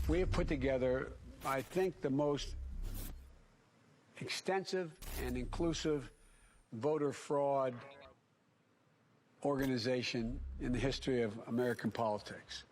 We have put together, I think, the most extensive and inclusive voter fraud organization in the history of American politics.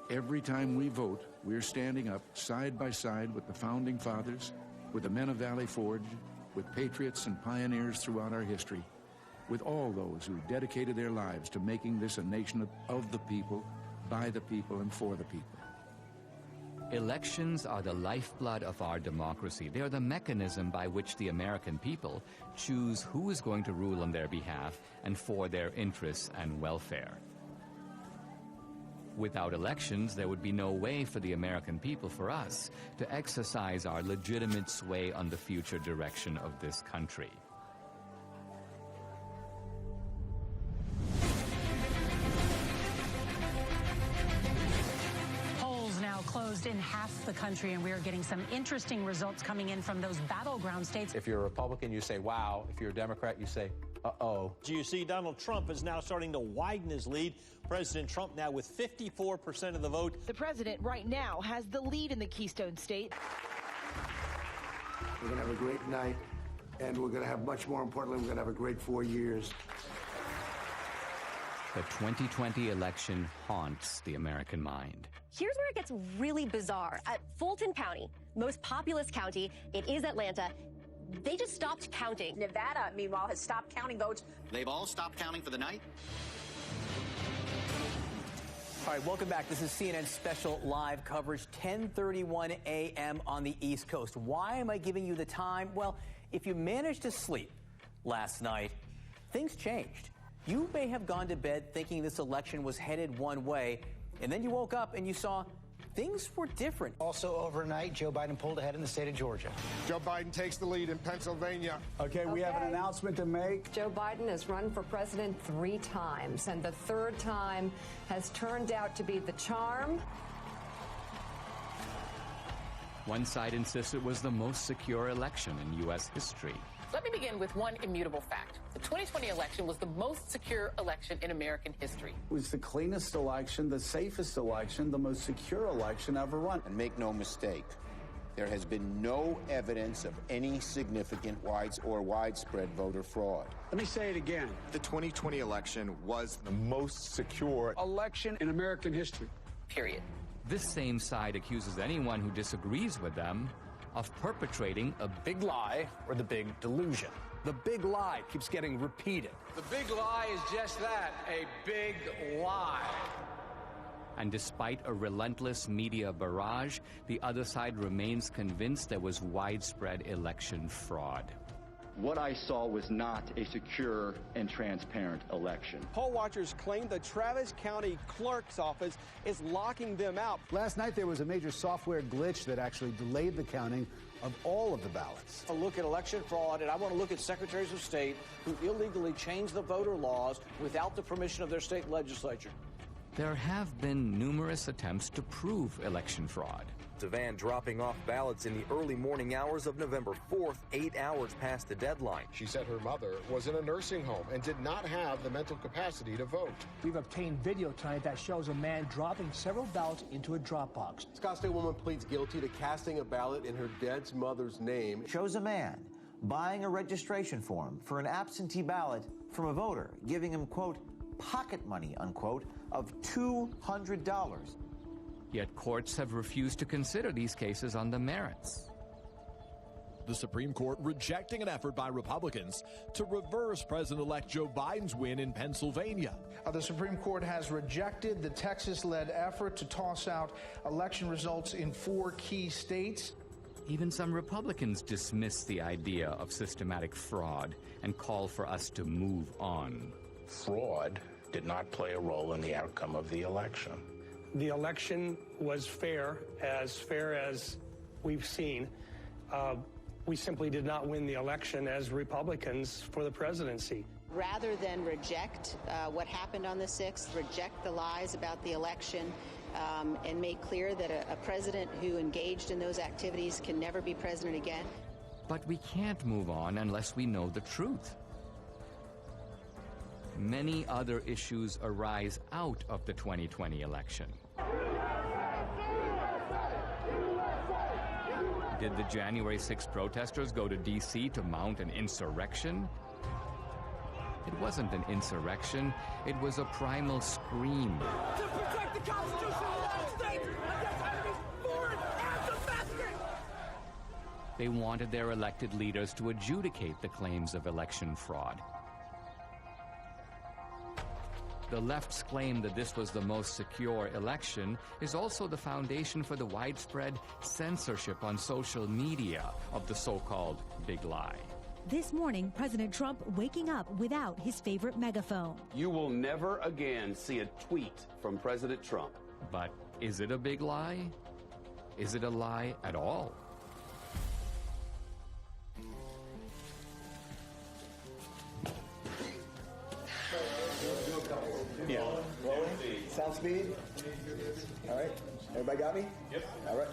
Every time we vote, we're standing up side by side with the Founding Fathers, with the men of Valley Forge, with patriots and pioneers throughout our history, with all those who dedicated their lives to making this a nation of the people, by the people, and for the people. Elections are the lifeblood of our democracy. They are the mechanism by which the American people choose who is going to rule on their behalf and for their interests and welfare. Without elections, there would be no way for the American people, for us, to exercise our legitimate sway on the future direction of this country. Polls now closed in half the country, and we are getting some interesting results coming in from those battleground states. If you're a Republican, you say, wow. If you're a Democrat, you say, uh-oh. You see, Donald Trump is now starting to widen his lead. President Trump now with 54% of the vote. The president right now has the lead in the Keystone State. We're going to have a great night, and we're going to have, much more importantly, we're going to have a great 4 years. The 2020 election haunts the American mind. Here's where it gets really bizarre. At Fulton County, most populous county, it is Atlanta, they just stopped counting. Nevada, meanwhile, has stopped counting votes. They've all stopped counting for the night? All right, welcome back. This is CNN's special live coverage, 10:31 a.m. on the East Coast. Why am I giving you the time? Well, if you managed to sleep last night, things changed. You may have gone to bed thinking this election was headed one way, and then you woke up and you saw things were different. Also overnight, Joe Biden pulled ahead in the state of Georgia. Joe Biden takes the lead in Pennsylvania. Okay, we have an announcement to make. Joe Biden has run for president 3 times, and the 3rd time has turned out to be the charm. One side insists it was the most secure election in U.S. history. Let me begin with one immutable fact. The 2020 election was the most secure election in American history. It was the cleanest election, the safest election, the most secure election ever run. And make no mistake, there has been no evidence of any significant widespread voter fraud. Let me say it again. The 2020 election was the most secure election in American history. Period. This same side accuses anyone who disagrees with them of perpetrating a big lie or the big delusion. The big lie keeps getting repeated. The big lie is just that, a big lie. And despite a relentless media barrage, the other side remains convinced there was widespread election fraud. What I saw was not a secure and transparent election. Poll watchers claim the Travis County Clerk's Office is locking them out. Last night there was a major software glitch that actually delayed the counting of all of the ballots. A look at election fraud, and I want to look at secretaries of state who illegally changed the voter laws without the permission of their state legislature. There have been numerous attempts to prove election fraud. A van dropping off ballots in the early morning hours of November 4th, 8 hours past the deadline. She said her mother was in a nursing home and did not have the mental capacity to vote. We've obtained video tonight that shows a man dropping several ballots into a drop box. Scottsdale woman pleads guilty to casting a ballot in her dead mother's name. Shows a man buying a registration form for an absentee ballot from a voter, giving him, quote, pocket money, unquote, of $200. Yet courts have refused to consider these cases on the merits. The Supreme Court rejecting an effort by Republicans to reverse President-elect Joe Biden's win in Pennsylvania. The Supreme Court has rejected the Texas-led effort to toss out election results in 4 key states. Even some Republicans dismiss the idea of systematic fraud and call for us to move on. Fraud did not play a role in the outcome of the election. The election was fair as we've seen. We simply did not win the election as Republicans for the presidency. Rather than reject what happened on the 6th, reject the lies about the election, and make clear that a president who engaged in those activities can never be president again. But we can't move on unless we know the truth. Many other issues arise out of the 2020 election. Did the January 6th protesters go to D.C. to mount an insurrection? It wasn't an insurrection, it was a primal scream. To protect the Constitution of the United States against enemies foreign and domestic! They wanted their elected leaders to adjudicate the claims of election fraud. The left's claim that this was the most secure election is also the foundation for the widespread censorship on social media of the so-called big lie. This morning, President Trump waking up without his favorite megaphone. You will never again see a tweet from President Trump. But is it a big lie? Is it a lie at all? Yeah. Rolling. Sound speed. All right. Everybody got me? Yep. All right.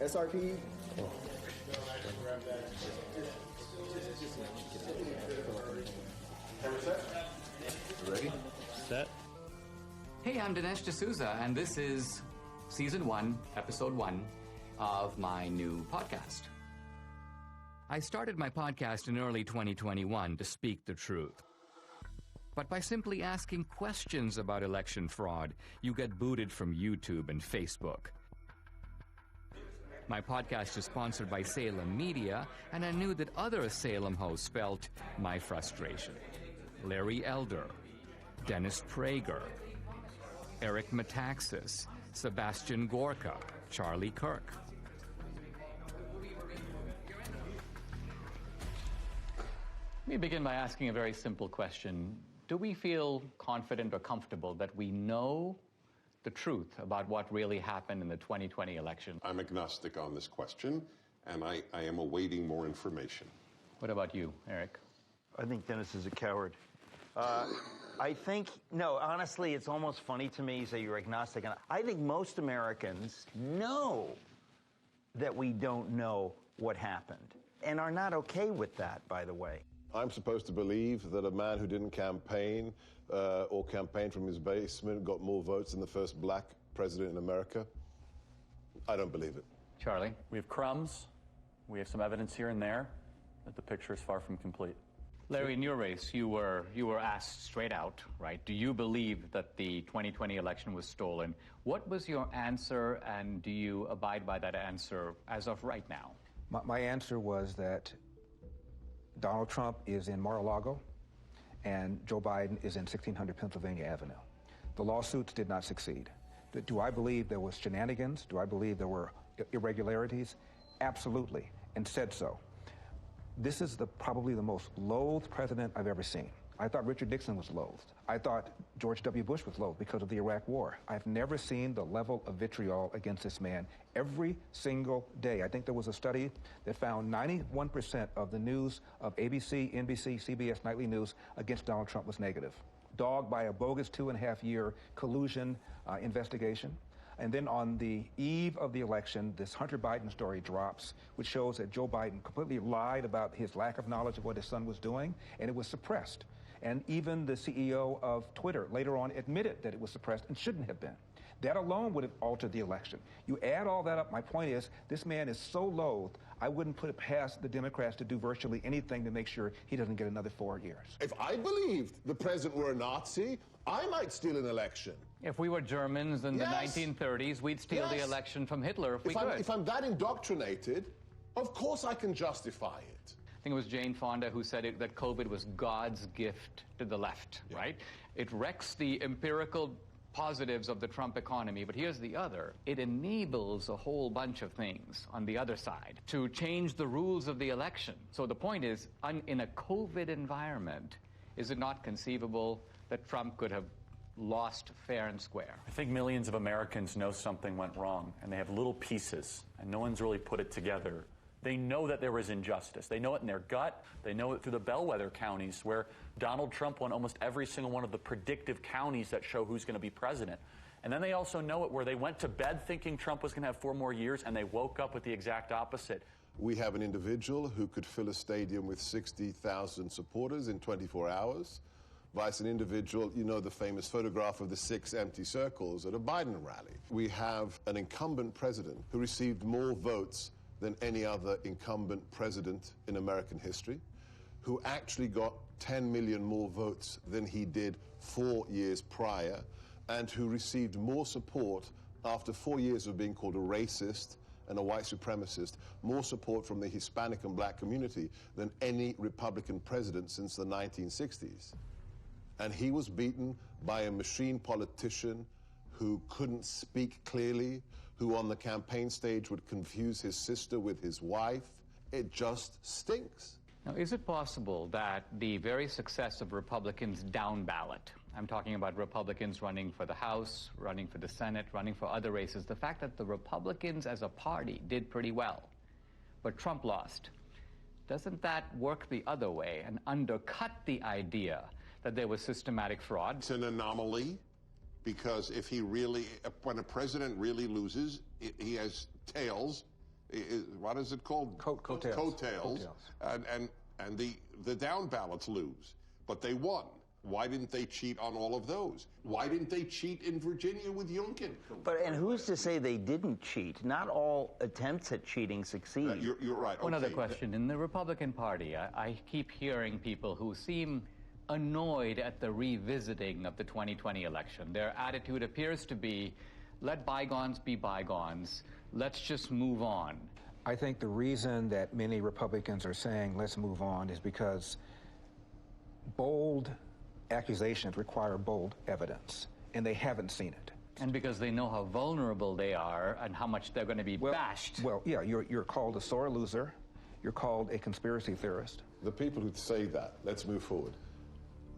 SRP. Ready? Set. Hey, I'm Dinesh D'Souza, and this is Season 1, Episode 1 of my new podcast. I started my podcast in early 2021 to speak the truth. But by simply asking questions about election fraud, you get booted from YouTube and Facebook. My podcast is sponsored by Salem Media, and I knew that other Salem hosts felt my frustration. Larry Elder, Dennis Prager, Eric Metaxas, Sebastian Gorka, Charlie Kirk. Let me begin by asking a very simple question. Do we feel confident or comfortable that we know the truth about what really happened in the 2020 election? I'm agnostic on this question, and I am awaiting more information. What about you, Eric? I think Dennis is a coward. I think, no, honestly, it's almost funny to me you say you're agnostic. And I think most Americans know that we don't know what happened and are not okay with that, by the way. I'm supposed to believe that a man who didn't campaign or campaign from his basement got more votes than the first black president in America. I don't believe it. Charlie? We have crumbs. We have some evidence here and there that the picture is far from complete. Larry, in your race, you were asked straight out, right? Do you believe that the 2020 election was stolen? What was your answer, and do you abide by that answer as of right now? My answer was that Donald Trump is in Mar-a-Lago, and Joe Biden is in 1600 Pennsylvania Avenue. The lawsuits did not succeed. Do I believe there was shenanigans? Do I believe there were irregularities? Absolutely, and said so. This is probably the most loathed president I've ever seen. I thought Richard Nixon was loathed. I thought George W. Bush was loathed because of the Iraq War. I've never seen the level of vitriol against this man every single day. I think there was a study that found 91% of the news of ABC, NBC, CBS nightly news against Donald Trump was negative. dogged by a bogus 2.5-year collusion investigation. And then on the eve of the election, this Hunter Biden story drops, which shows that Joe Biden completely lied about his lack of knowledge of what his son was doing, and it was suppressed. And even the CEO of Twitter later on admitted that it was suppressed and shouldn't have been. That alone would have altered the election. You add all that up, my point is, this man is so loathed, I wouldn't put it past the Democrats to do virtually anything to make sure he doesn't get another 4 years. If I believed the president were a Nazi, I might steal an election. If we were Germans in the 1930s, we'd steal the election from Hitler if we could. If I'm that indoctrinated, of course I can justify it. I think it was Jane Fonda who said that COVID was God's gift to the left, right? It wrecks the empirical positives of the Trump economy, but here's the other. It enables a whole bunch of things on the other side to change the rules of the election. So the point is, in a COVID environment, is it not conceivable that Trump could have lost fair and square? I think millions of Americans know something went wrong, and they have little pieces, and no one's really put it together. They know that there was injustice. They know it in their gut. They know it through the bellwether counties where Donald Trump won almost every single one of the predictive counties that show who's going to be president. And then they also know it where they went to bed thinking Trump was going to have 4 more years, and they woke up with the exact opposite. We have an individual who could fill a stadium with 60,000 supporters in 24 hours, vice an individual, you know the famous photograph of the 6 empty circles at a Biden rally. We have an incumbent president who received more votes than any other incumbent president in American history, who actually got 10 million more votes than he did 4 years prior, and who received more support after 4 years of being called a racist and a white supremacist, more support from the Hispanic and black community than any Republican president since the 1960s. And he was beaten by a machine politician who couldn't speak clearly, who on the campaign stage would confuse his sister with his wife. It just stinks. Now, is it possible that the very success of Republicans down ballot, I'm talking about Republicans running for the House, running for the Senate, running for other races, the fact that the Republicans as a party did pretty well, but Trump lost, doesn't that work the other way and undercut the idea that there was systematic fraud? It's an anomaly. Because if he really, when a president really loses, he has tails. What is it called? Coattails. Coattails. And the down ballots lose. But they won. Why didn't they cheat on all of those? Why didn't they cheat in Virginia with Youngkin? And who's to say they didn't cheat? Not all attempts at cheating succeed. You're right. One other question. In the Republican Party, I keep hearing people who seem annoyed at the revisiting of the 2020 election. Their attitude appears to be, let bygones be bygones. Let's just move on. I think the reason that many Republicans are saying let's move on is because bold accusations require bold evidence, and they haven't seen it. And because they know how vulnerable they are and how much they're going to be bashed. Well, yeah, you're called a sore loser. You're called a conspiracy theorist. The people who say that, let's move forward,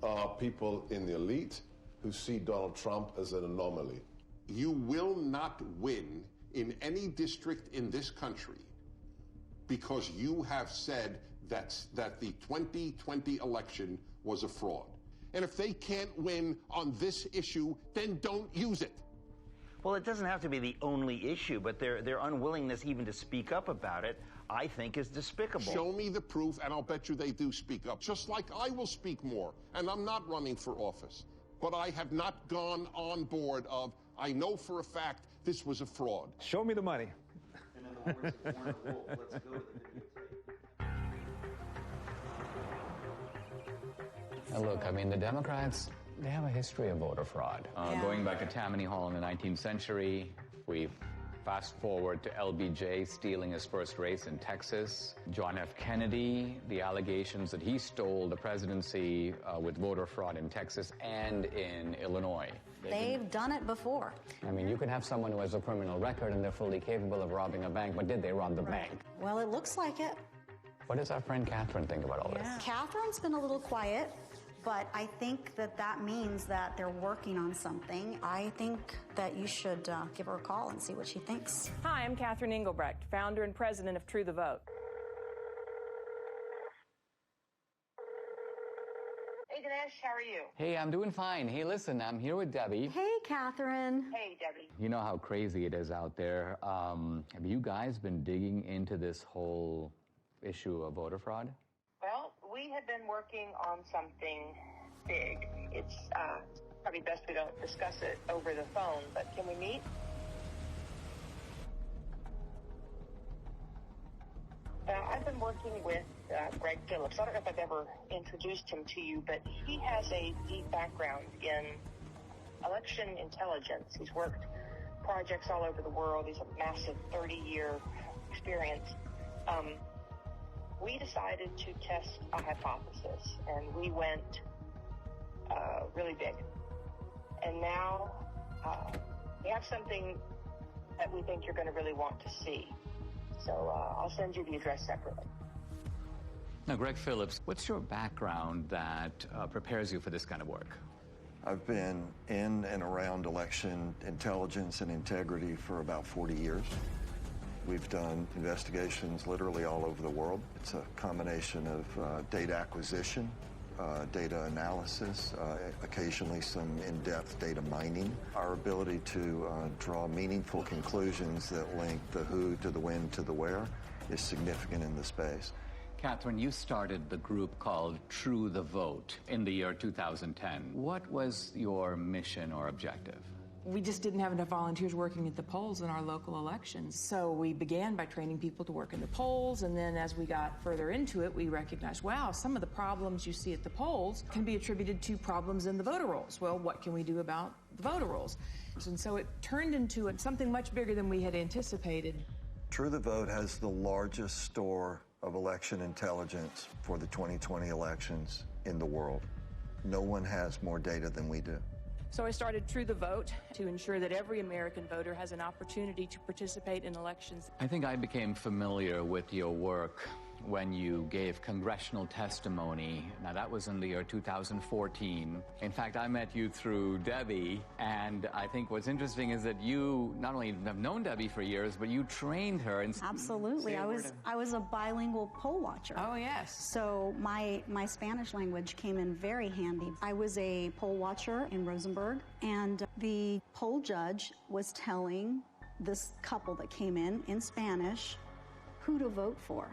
are people in the elite who see Donald Trump as an anomaly. You will not win in any district in this country because you have said that the 2020 election was a fraud. And if they can't win on this issue, then don't use it. Well, it doesn't have to be the only issue, but their unwillingness even to speak up about it, I think, is despicable. Show me the proof, and I'll bet you they do speak up. Just like I will speak more, and I'm not running for office. But I have not gone on board of, I know for a fact this was a fraud. Show me the money. And in the words of Warner Wolf, let's go to the videotape. Now look, I mean, the Democrats, they have a history of voter fraud. Going back to Tammany Hall in the 19th century, we've fast forward to LBJ stealing his first race in Texas. John F. Kennedy, the allegations that he stole the presidency with voter fraud in Texas and in Illinois. They've done it before. I mean, you could have someone who has a criminal record and they're fully capable of robbing a bank, but did they rob the bank? Well, it looks like it. What does our friend Catherine think about all this? Catherine's been a little quiet, but I think that means that they're working on something. I think that you should give her a call and see what she thinks. Hi, I'm Catherine Engelbrecht, founder and president of True the Vote. Hey, Dinesh, Trish. How are you? Hey, I'm doing fine. Hey, listen, I'm here with Debbie. Hey, Catherine. Hey, Debbie. You know how crazy it is out there. Have you guys been digging into this whole issue of voter fraud? Well, we have been working on something big. It's probably best we don't discuss it over the phone, but can we meet? I've been working with Greg Phillips. I don't know if I've ever introduced him to you, but he has a deep background in election intelligence. He's worked projects all over the world. He's a massive 30-year experience. We decided to test a hypothesis, and we went really big. And now we have something that we think you're going to really want to see. So I'll send you the address separately. Now, Greg Phillips, what's your background that prepares you for this kind of work? I've been in and around election intelligence and integrity for about 40 years. We've done investigations literally all over the world. It's a combination of data acquisition, data analysis, occasionally some in-depth data mining. Our ability to draw meaningful conclusions that link the who to the when to the where is significant in the space. Catherine, you started the group called True the Vote in the year 2010. What was your mission or objective? We just didn't have enough volunteers working at the polls in our local elections. So we began by training people to work in the polls, and then as we got further into it, we recognized, wow, some of the problems you see at the polls can be attributed to problems in the voter rolls. Well, what can we do about the voter rolls? And so it turned into something much bigger than we had anticipated. True the Vote has the largest store of election intelligence for the 2020 elections in the world. No one has more data than we do. So I started True the Vote to ensure that every American voter has an opportunity to participate in elections. I think I became familiar with your work when you gave congressional testimony. Now, that was in the year 2014. In fact, I met you through Debbie, and I think what's interesting is that you not only have known Debbie for years, but you trained her. And Absolutely. I was a bilingual poll watcher. Oh, yes. So my Spanish language came in very handy. I was a poll watcher in Rosenberg, and the poll judge was telling this couple that came in Spanish who to vote for.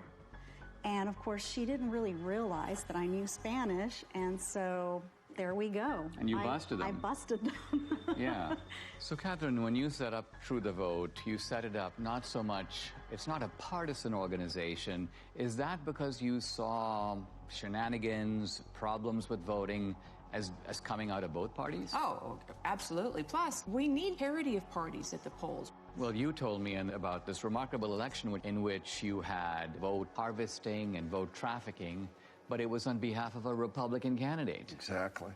And of course, she didn't really realize that I knew Spanish, and so there we go. And you busted them. I busted them. Yeah. So, Catherine, when you set up True the Vote, you set it up not so much, it's not a partisan organization. Is that because you saw shenanigans, problems with voting as coming out of both parties? Oh, absolutely. Plus, we need parity of parties at the polls. Well, you told me about this remarkable election in which you had vote harvesting and vote trafficking, but it was on behalf of a Republican candidate. Exactly.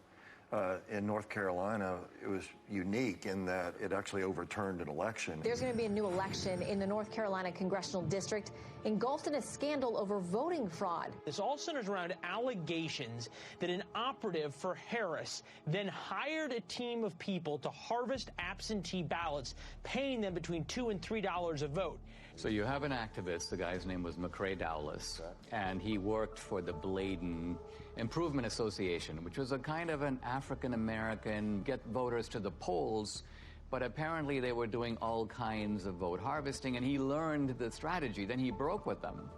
In North Carolina, it was unique in that it actually overturned an election. There's going to be a new election in the North Carolina congressional district engulfed in a scandal over voting fraud. This all centers around allegations that an operative for Harris then hired a team of people to harvest absentee ballots, paying them between $2 and $3 a vote. So you have an activist, the guy's name was McCrae Dowless, and he worked for the Bladen Improvement Association, which was a kind of an African-American get voters to the polls, but apparently they were doing all kinds of vote harvesting, and he learned the strategy. Then he broke with them,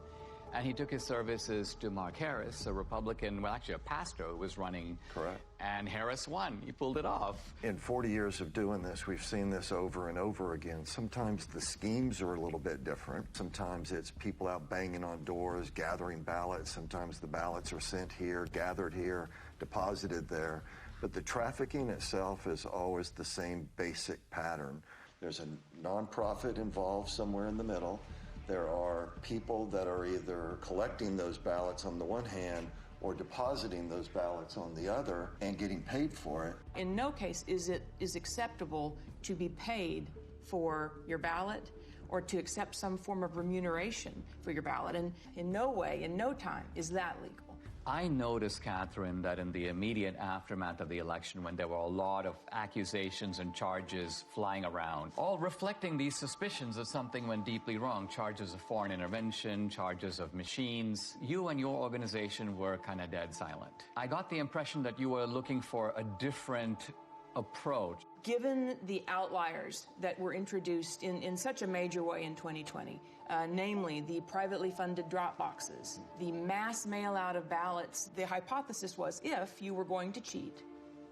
and he took his services to Mark Harris, a Republican, well, actually a pastor who was running. Correct. And Harris won. He pulled it off. In 40 years of doing this, we've seen this over and over again. Sometimes the schemes are a little bit different. Sometimes it's people out banging on doors, gathering ballots. Sometimes the ballots are sent here, gathered here, deposited there. But the trafficking itself is always the same basic pattern. There's a nonprofit involved somewhere in the middle. There are people that are either collecting those ballots on the one hand or depositing those ballots on the other and getting paid for it. In no case is it acceptable to be paid for your ballot or to accept some form of remuneration for your ballot. And in no way, in no time, is that legal. I noticed, Catherine, that in the immediate aftermath of the election, when there were a lot of accusations and charges flying around, all reflecting these suspicions that something went deeply wrong, charges of foreign intervention, charges of machines, you and your organization were kind of dead silent. I got the impression that you were looking for a different approach. Given the outliers that were introduced in such a major way in 2020, namely the privately funded drop boxes, the mass mail out of ballots, the hypothesis was, if you were going to cheat,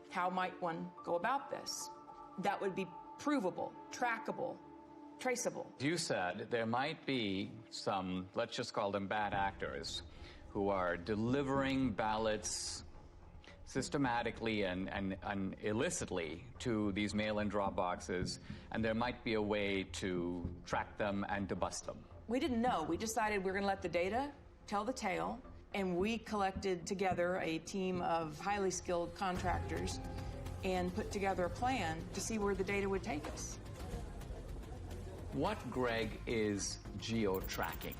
how might one go about this? That would be provable, trackable, traceable. You said there might be some, let's just call them bad actors, who are delivering ballots systematically and illicitly to these mail-in drop boxes, and there might be a way to track them and to bust them. We didn't know. We decided we're going to let the data tell the tale, and we collected together a team of highly skilled contractors and put together a plan to see where the data would take us. What, Greg, is geo-tracking?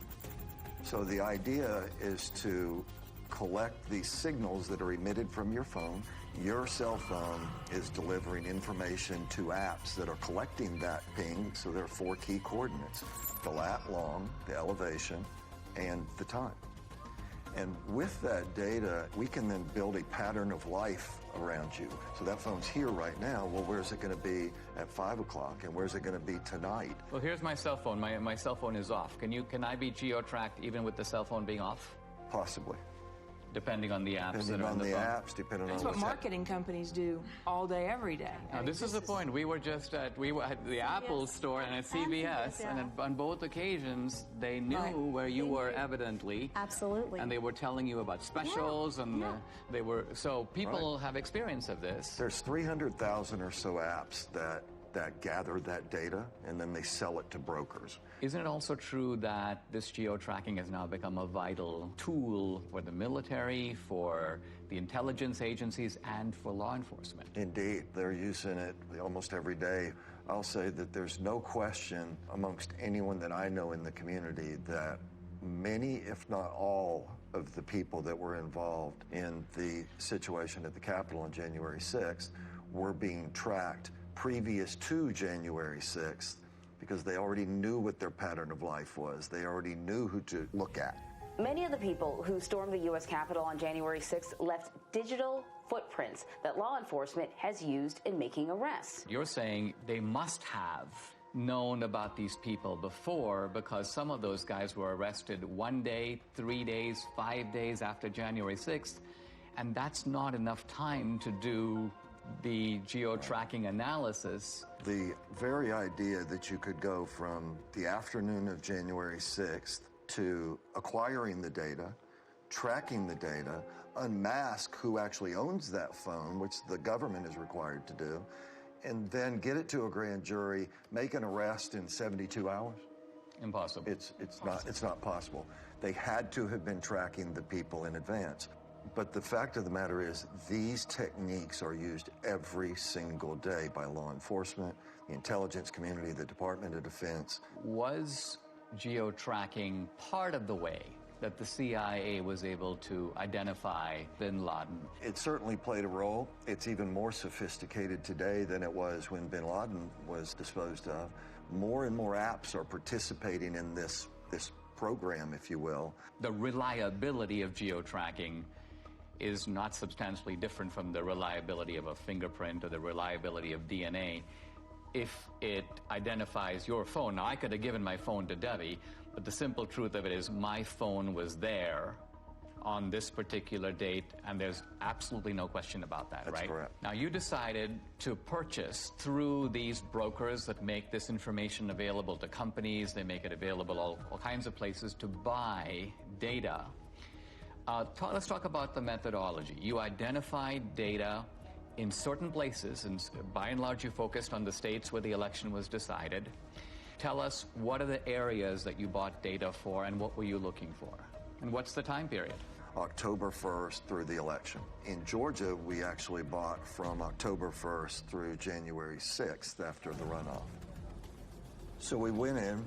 So the idea is to collect these signals that are emitted from your phone. Your cell phone is delivering information to apps that are collecting that ping. So there are 4 key coordinates: the lat long, the elevation, and the time. And with that data, we can then build a pattern of life around you. So that phone's here right now. Well, where's it going to be at 5 o'clock, and where's it going to be tonight? Well, here's my cell phone. My cell phone is off. Can I be geo-tracked even with the cell phone being off? Possibly. Depending on the apps that are on the phone. Apps, depending That's on what marketing companies do all day, every day. Now, this is the point. We were at the Apple store and at CVS, and on both occasions, they knew where you were evidently. Absolutely. And they were telling you about specials, and they were, so people have experience of this. There's 300,000 or so apps that gather that data, and then they sell it to brokers. Isn't it also true that this geo-tracking has now become a vital tool for the military, for the intelligence agencies, and for law enforcement? Indeed, they're using it almost every day. I'll say that there's no question amongst anyone that I know in the community that many, if not all, of the people that were involved in the situation at the Capitol on January 6th were being tracked previous to January 6th, because they already knew what their pattern of life was. They already knew who to look at. Many of the people who stormed the U.S. Capitol on January 6th left digital footprints that law enforcement has used in making arrests. You're saying they must have known about these people before, because some of those guys were arrested 1 day, 3 days, 5 days after January 6th, and that's not enough time to do the geo-tracking analysis. The very idea that you could go from the afternoon of January 6th to acquiring the data, tracking the data, unmask who actually owns that phone, which the government is required to do, and then get it to a grand jury, make an arrest in 72 hours? Impossible. It's not possible. They had to have been tracking the people in advance. But the fact of the matter is, these techniques are used every single day by law enforcement, the intelligence community, the Department of Defense. Was geo-tracking part of the way that the CIA was able to identify bin Laden? It certainly played a role. It's even more sophisticated today than it was when bin Laden was disposed of. More and more apps are participating in this program, if you will. The reliability of geo-tracking is not substantially different from the reliability of a fingerprint or the reliability of DNA. If it identifies your phone, now I could have given my phone to Debbie, but the simple truth of it is my phone was there on this particular date, and there's absolutely no question about that, right? That's correct. Now, you decided to purchase through these brokers that make this information available to companies, they make it available all kinds of places to buy data. Let's talk about the methodology. You identified data in certain places, and by and large you focused on the states where the election was decided. Tell us, what are the areas that you bought data for, and what were you looking for? And what's the time period? October 1st through the election. In Georgia, we actually bought from October 1st through January 6th after the runoff. So we went in,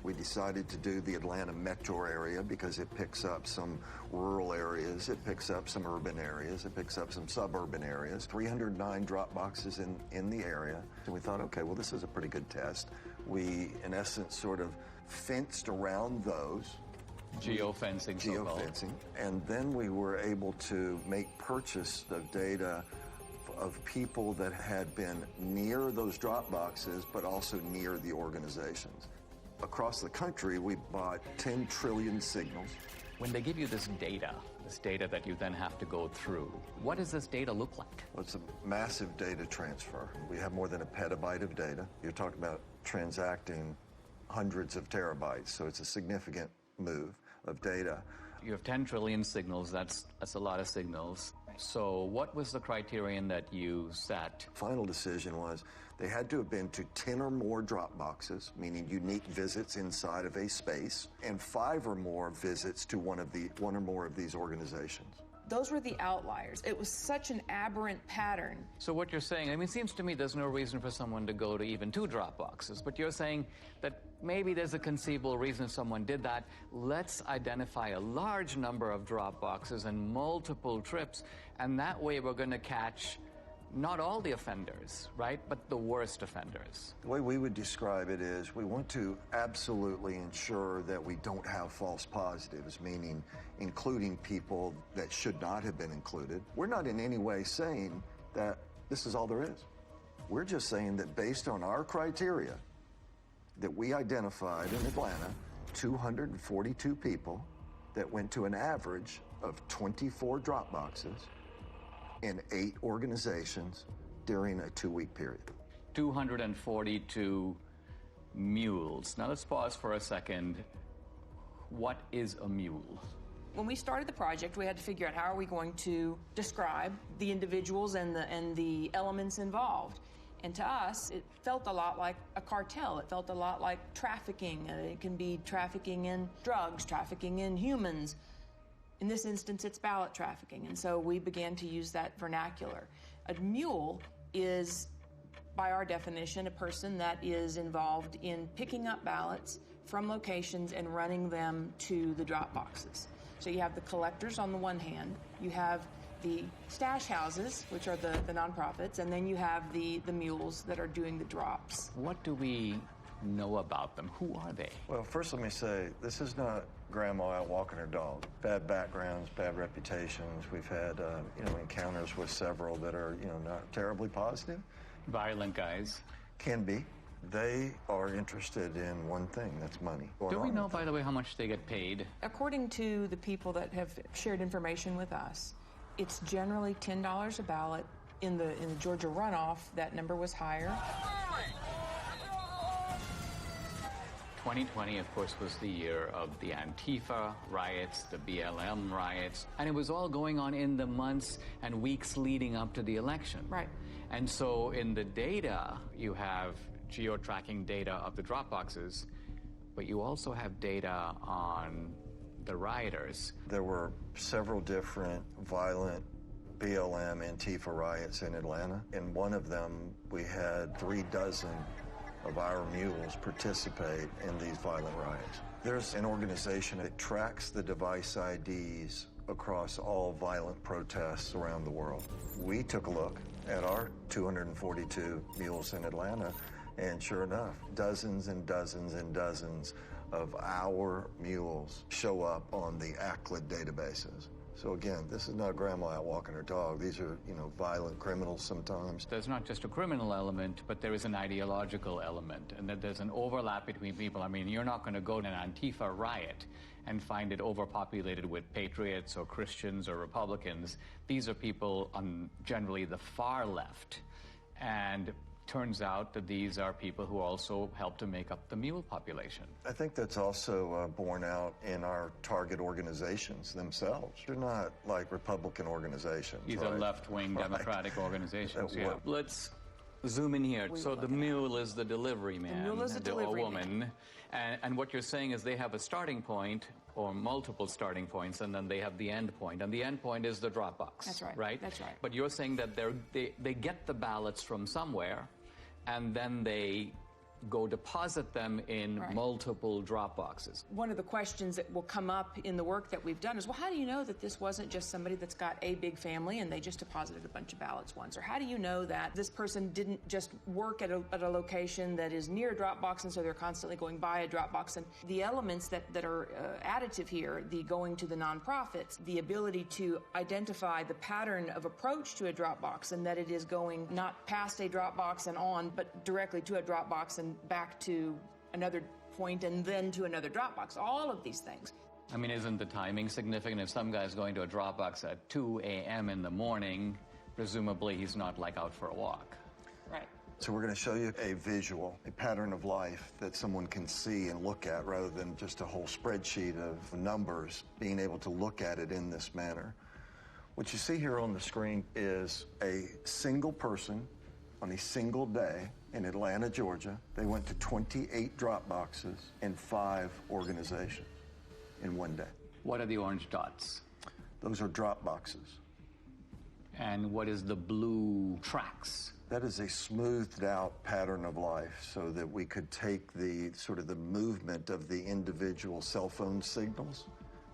We decided to do the Atlanta metro area because it picks up some rural areas, it picks up some urban areas, it picks up some suburban areas. 309 drop boxes in the area. And we thought, okay, well, this is a pretty good test. We, in essence, sort of fenced around those. Geofencing, so-called. Geofencing. And then we were able to make purchase of data of people that had been near those drop boxes, but also near the organizations. Across the country, we bought 10 trillion signals. When they give you this data that you then have to go through, what does this data look like? Well, it's a massive data transfer. We have more than a petabyte of data. You're talking about transacting hundreds of terabytes, so it's a significant move of data. You have 10 trillion signals, that's a lot of signals. So what was the criterion that you set? Final decision was they had to have been to 10 or more drop boxes, meaning unique visits inside of a space, and 5 or more visits to one or more of these organizations. Those were the outliers. It was such an aberrant pattern. So what you're saying, I mean, it seems to me there's no reason for someone to go to even 2 drop boxes, but you're saying that maybe there's a conceivable reason someone did that. Let's identify a large number of drop boxes and multiple trips, and that way we're going to catch not all the offenders, right, but the worst offenders. The way we would describe it is we want to absolutely ensure that we don't have false positives, meaning including people that should not have been included. We're not in any way saying that this is all there is. We're just saying that based on our criteria that we identified in Atlanta, 242 people that went to an average of 24 drop boxes in 8 organizations during a 2-week period. 242 mules. Now let's pause for a second. What is a mule? When we started the project, we had to figure out how are we going to describe the individuals and the elements involved. And to us, it felt a lot like a cartel. It felt a lot like trafficking. It can be trafficking in drugs, trafficking in humans. In this instance, it's ballot trafficking, and so we began to use that vernacular. A mule is, by our definition, a person that is involved in picking up ballots from locations and running them to the drop boxes. So you have the collectors on the one hand, you have the stash houses, which are the nonprofits, and then you have the mules that are doing the drops. What do we know about them? Who are they? Well, first let me say, this is not grandma out walking her dog. Bad backgrounds, bad reputations. We've had, encounters with several that are, not terribly positive. Violent guys. Can be. They are interested in one thing, that's money. Do we know, by the way, how much they get paid? According to the people that have shared information with us, it's generally $10 a ballot. In the Georgia runoff, that number was higher. 2020, of course, was the year of the Antifa riots, the BLM riots, and it was all going on in the months and weeks leading up to the election. Right. And so in the data, you have geo-tracking data of the drop boxes, but you also have data on the rioters. There were several different violent BLM Antifa riots in Atlanta. In one of them, we had 36 of our mules participate in these violent riots. There's an organization that tracks the device IDs across all violent protests around the world. We took a look at our 242 mules in Atlanta, and sure enough, dozens and dozens and dozens of our mules show up on the ACLID databases. So again, this is not grandma out walking her dog. These are, violent criminals sometimes. There's not just a criminal element, but there is an ideological element, and that there's an overlap between people. I mean, you're not going to go to an Antifa riot and find it overpopulated with patriots or Christians or Republicans. These are people on generally the far left. And turns out that these are people who also help to make up the mule population. I think that's also borne out in our target organizations themselves. They're not like Republican organizations. These right? are left-wing Democratic organizations. Yeah. Let's zoom in here. So the mule is the delivery man. The mule is the delivery woman. And what you're saying is they have a starting point or multiple starting points, and then they have the end point. And the end point is the drop box. That's right. Right? That's right. But you're saying that they get the ballots from somewhere, and then they go deposit them in multiple drop boxes. One of the questions that will come up in the work that we've done is, well, how do you know that this wasn't just somebody that's got a big family and they just deposited a bunch of ballots once? Or how do you know that this person didn't just work at a location that is near a drop box and so they're constantly going by a drop box? And the elements that are additive here, the going to the nonprofits, the ability to identify the pattern of approach to a drop box, and that it is going not past a drop box and on, but directly to a drop box and back to another point and then to another drop box. All of these things. I mean, isn't the timing significant? If some guy's going to a drop box at 2 a.m. in the morning, presumably he's not like out for a walk. Right. So we're going to show you a visual, a pattern of life that someone can see and look at rather than just a whole spreadsheet of numbers, being able to look at it in this manner. What you see here on the screen is a single person on a single day in Atlanta, Georgia. They went to 28 drop boxes in 5 organizations in one day. What are the orange dots? Those are drop boxes. And what is the blue tracks? That is a smoothed out pattern of life so that we could take the sort of the movement of the individual cell phone signals,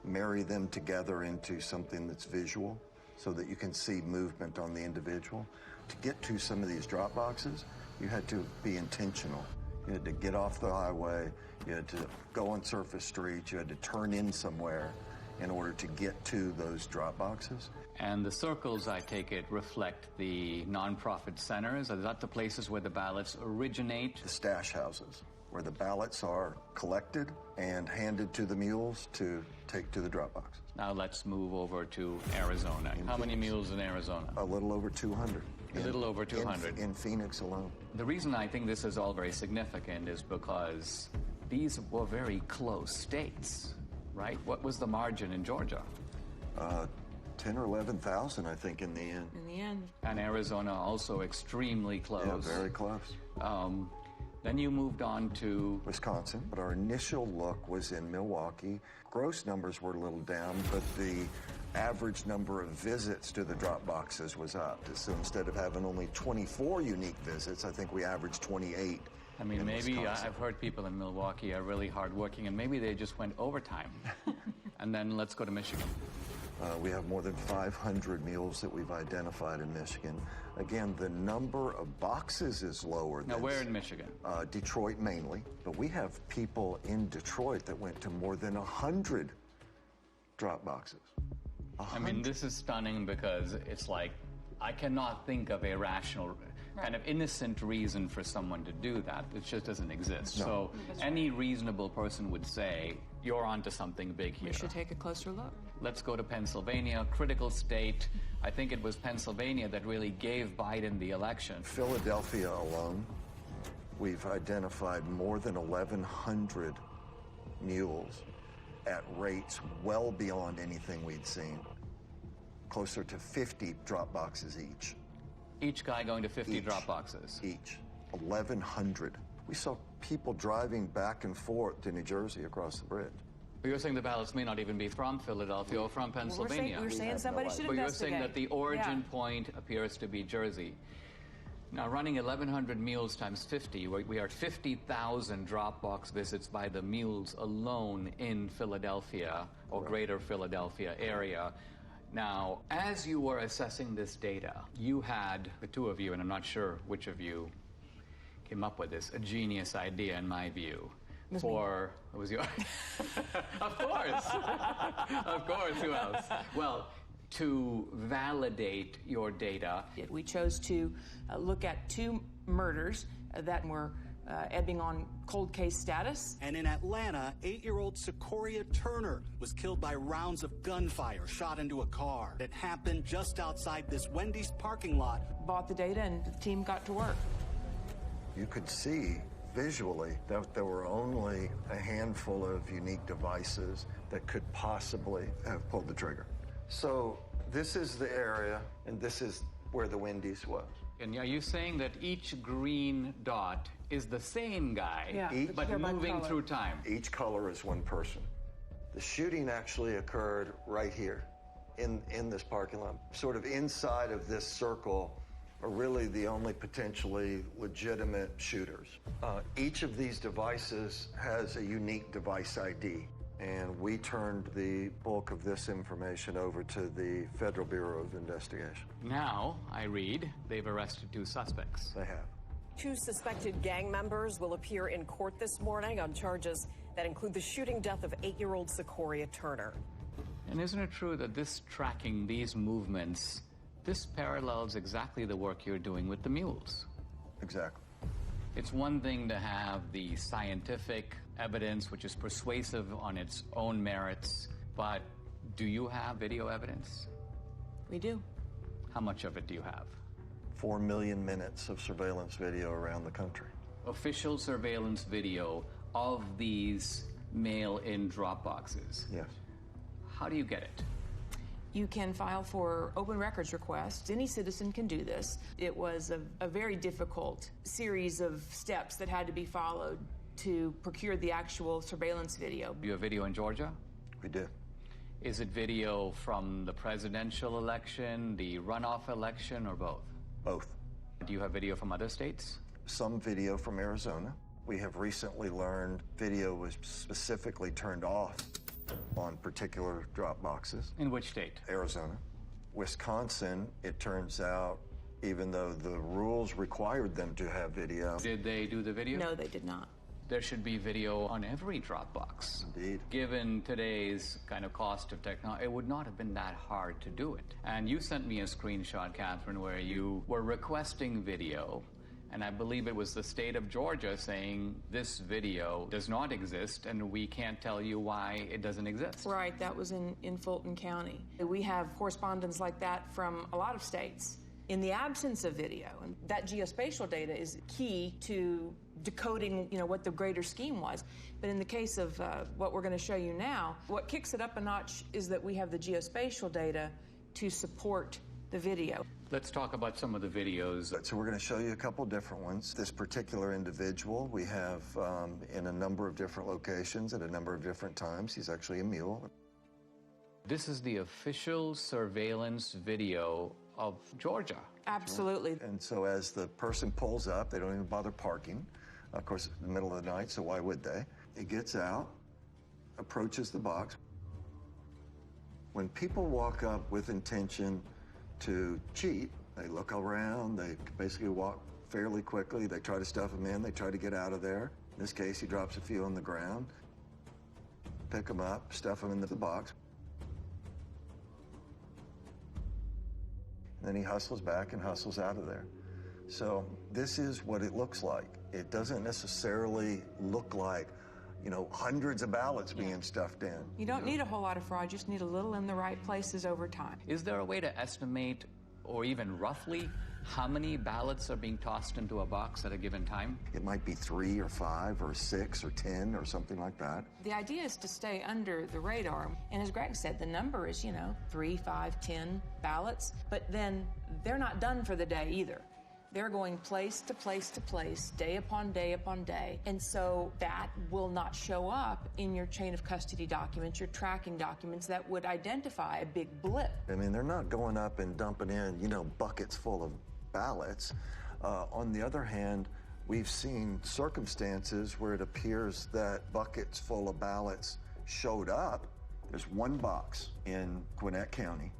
marry them together into something that's visual so that you can see movement on the individual. To get to some of these drop boxes, you had to be intentional. You had to get off the highway, you had to go on surface streets, you had to turn in somewhere in order to get to those drop boxes. And the circles, I take it, reflect the nonprofit centers? Are that the places where the ballots originate? The stash houses, where the ballots are collected and handed to the mules to take to the drop boxes. Now let's move over to Arizona. How many mules in Arizona? A little over 200. A little over 200. In Phoenix alone. The reason I think this is all very significant is because these were very close states, right? What was the margin in Georgia? 10 or 11,000, I think, in the end. In the end. And Arizona also extremely close. Yeah, very close. Then you moved on to Wisconsin, but our initial look was in Milwaukee. Gross numbers were a little down, but the average number of visits to the drop boxes was up. So instead of having only 24 unique visits, I think we averaged 28. I mean, maybe I've heard people in Milwaukee are really hardworking, and maybe they just went overtime. And then let's go to Michigan. We have more than 500 mules that we've identified in Michigan. Again, the number of boxes is lower. Now, where in Michigan? Detroit mainly. But we have people in Detroit that went to more than 100 drop boxes. 100. I mean, this is stunning because it's like, I cannot think of a rational, kind of innocent reason for someone to do that. It just doesn't exist. No. So any reasonable person would say, you're onto something big here. We should take a closer look. Let's go to Pennsylvania, critical state. I think it was Pennsylvania that really gave Biden the election. Philadelphia alone, we've identified more than 1,100 mules at rates well beyond anything we'd seen. Closer to 50 drop boxes each. Each guy going to 50 drop boxes? Each. 1,100. We saw people driving back and forth to New Jersey across the bridge. But you're saying the ballots may not even be from Philadelphia or from Pennsylvania. We're saying somebody should investigate. But you're investigate. saying that the origin point appears to be Jersey. Now, running 1,100 mules times 50, we are at 50,000 drop box visits by the mules alone in Philadelphia or greater Philadelphia area. Now, as you were assessing this data, you had, the two of you, and I'm not sure which of you came up with this, a genius idea in my view. It was your, of course, of course, who else? Well, to validate your data. We chose to look at 2 murders that were ebbing on cold case status. And in Atlanta, 8-year-old Secoria Turner was killed by rounds of gunfire shot into a car. It happened just outside this Wendy's parking lot. Bought the data and the team got to work. You could see visually that there were only a handful of unique devices that could possibly have pulled the trigger. So this is the area, and this is where the Wendy's was. And are you saying that each green dot is the same guy, but moving through time? Each color is one person. The shooting actually occurred right here in this parking lot, sort of inside of this circle are really the only potentially legitimate shooters. Each of these devices has a unique device ID, and we turned the bulk of this information over to the Federal Bureau of Investigation. Now, I read, they've arrested 2 suspects. They have. 2 suspected gang members will appear in court this morning on charges that include the shooting death of 8-year-old Secoria Turner. And isn't it true that this tracking these movements, this parallels exactly the work you're doing with the Mules? Exactly. It's one thing to have the scientific evidence, which is persuasive on its own merits, but do you have video evidence? We do. How much of it do you have? 4 million minutes of surveillance video around the country. Official surveillance video of these mail-in drop boxes? Yes. How do you get it? You can file for open records requests. Any citizen can do this. It was a very difficult series of steps that had to be followed to procure the actual surveillance video. Do you have video in Georgia? We do. Is it video from the presidential election, the runoff election, or both? Both. Do you have video from other states? Some video from Arizona. We have recently learned video was specifically turned off on particular drop boxes. In which state? Arizona. Wisconsin, it turns out, even though the rules required them to have video. Did they do the video? No, they did not. There should be video on every Dropbox. Indeed. Given today's kind of cost of technology, it would not have been that hard to do it. And you sent me a screenshot, Catherine, where you were requesting video, and I believe it was the state of Georgia saying this video does not exist, and we can't tell you why it doesn't exist. Right, that was in Fulton County. We have correspondence like that from a lot of states. In the absence of video, and that geospatial data is key to decoding, what the greater scheme was. But in the case of what we're going to show you now, what kicks it up a notch is that we have the geospatial data to support the video. Let's talk about some of the videos. So we're going to show you a couple different ones. This particular individual we have in a number of different locations at a number of different times. He's actually a mule. This is the official surveillance video of Georgia. Absolutely. And so as the person pulls up, they don't even bother parking. Of course, in the middle of the night, so why would they? He gets out, approaches the box. When people walk up with intention to cheat, they look around, they basically walk fairly quickly, they try to stuff them in, they try to get out of there. In this case, he drops a few on the ground, pick them up, stuff them into the box. Then he hustles back and hustles out of there. So this is what it looks like. It doesn't necessarily look like, hundreds of ballots being stuffed in. You don't need a whole lot of fraud, you just need a little in the right places over time. Is there a way to estimate, or even roughly, how many ballots are being tossed into a box at a given time? It might be 3 or 5 or 6 or 10 or something like that. The idea is to stay under the radar. And as Greg said, the number is, 3, 5, 10 ballots. But then they're not done for the day either. They're going place to place to place, day upon day upon day. And so that will not show up in your chain of custody documents, your tracking documents that would identify a big blip. I mean, they're not going up and dumping in, buckets full of ballots. On the other hand, we've seen circumstances where it appears that buckets full of ballots showed up. There's one box in Gwinnett County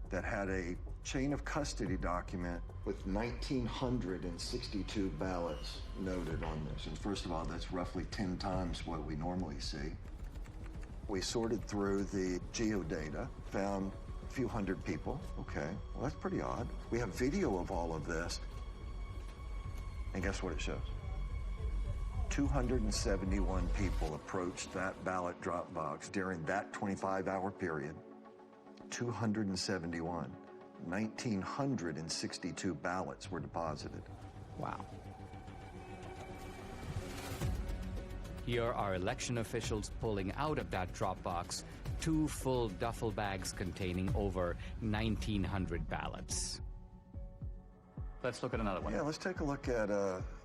that had a chain of custody document with 1,962 ballots noted on this. And first of all, that's roughly 10 times what we normally see. We sorted through the geodata, found a few hundred people. Okay, well, that's pretty odd. We have video of all of this. And guess what it shows? 271 people approached that ballot drop box during that 25-hour period. 271. 1,962 ballots were deposited. Wow. Here are election officials pulling out of that drop box 2 full duffel bags containing over 1,900 ballots. Let's look at another one. Yeah, let's take a look at...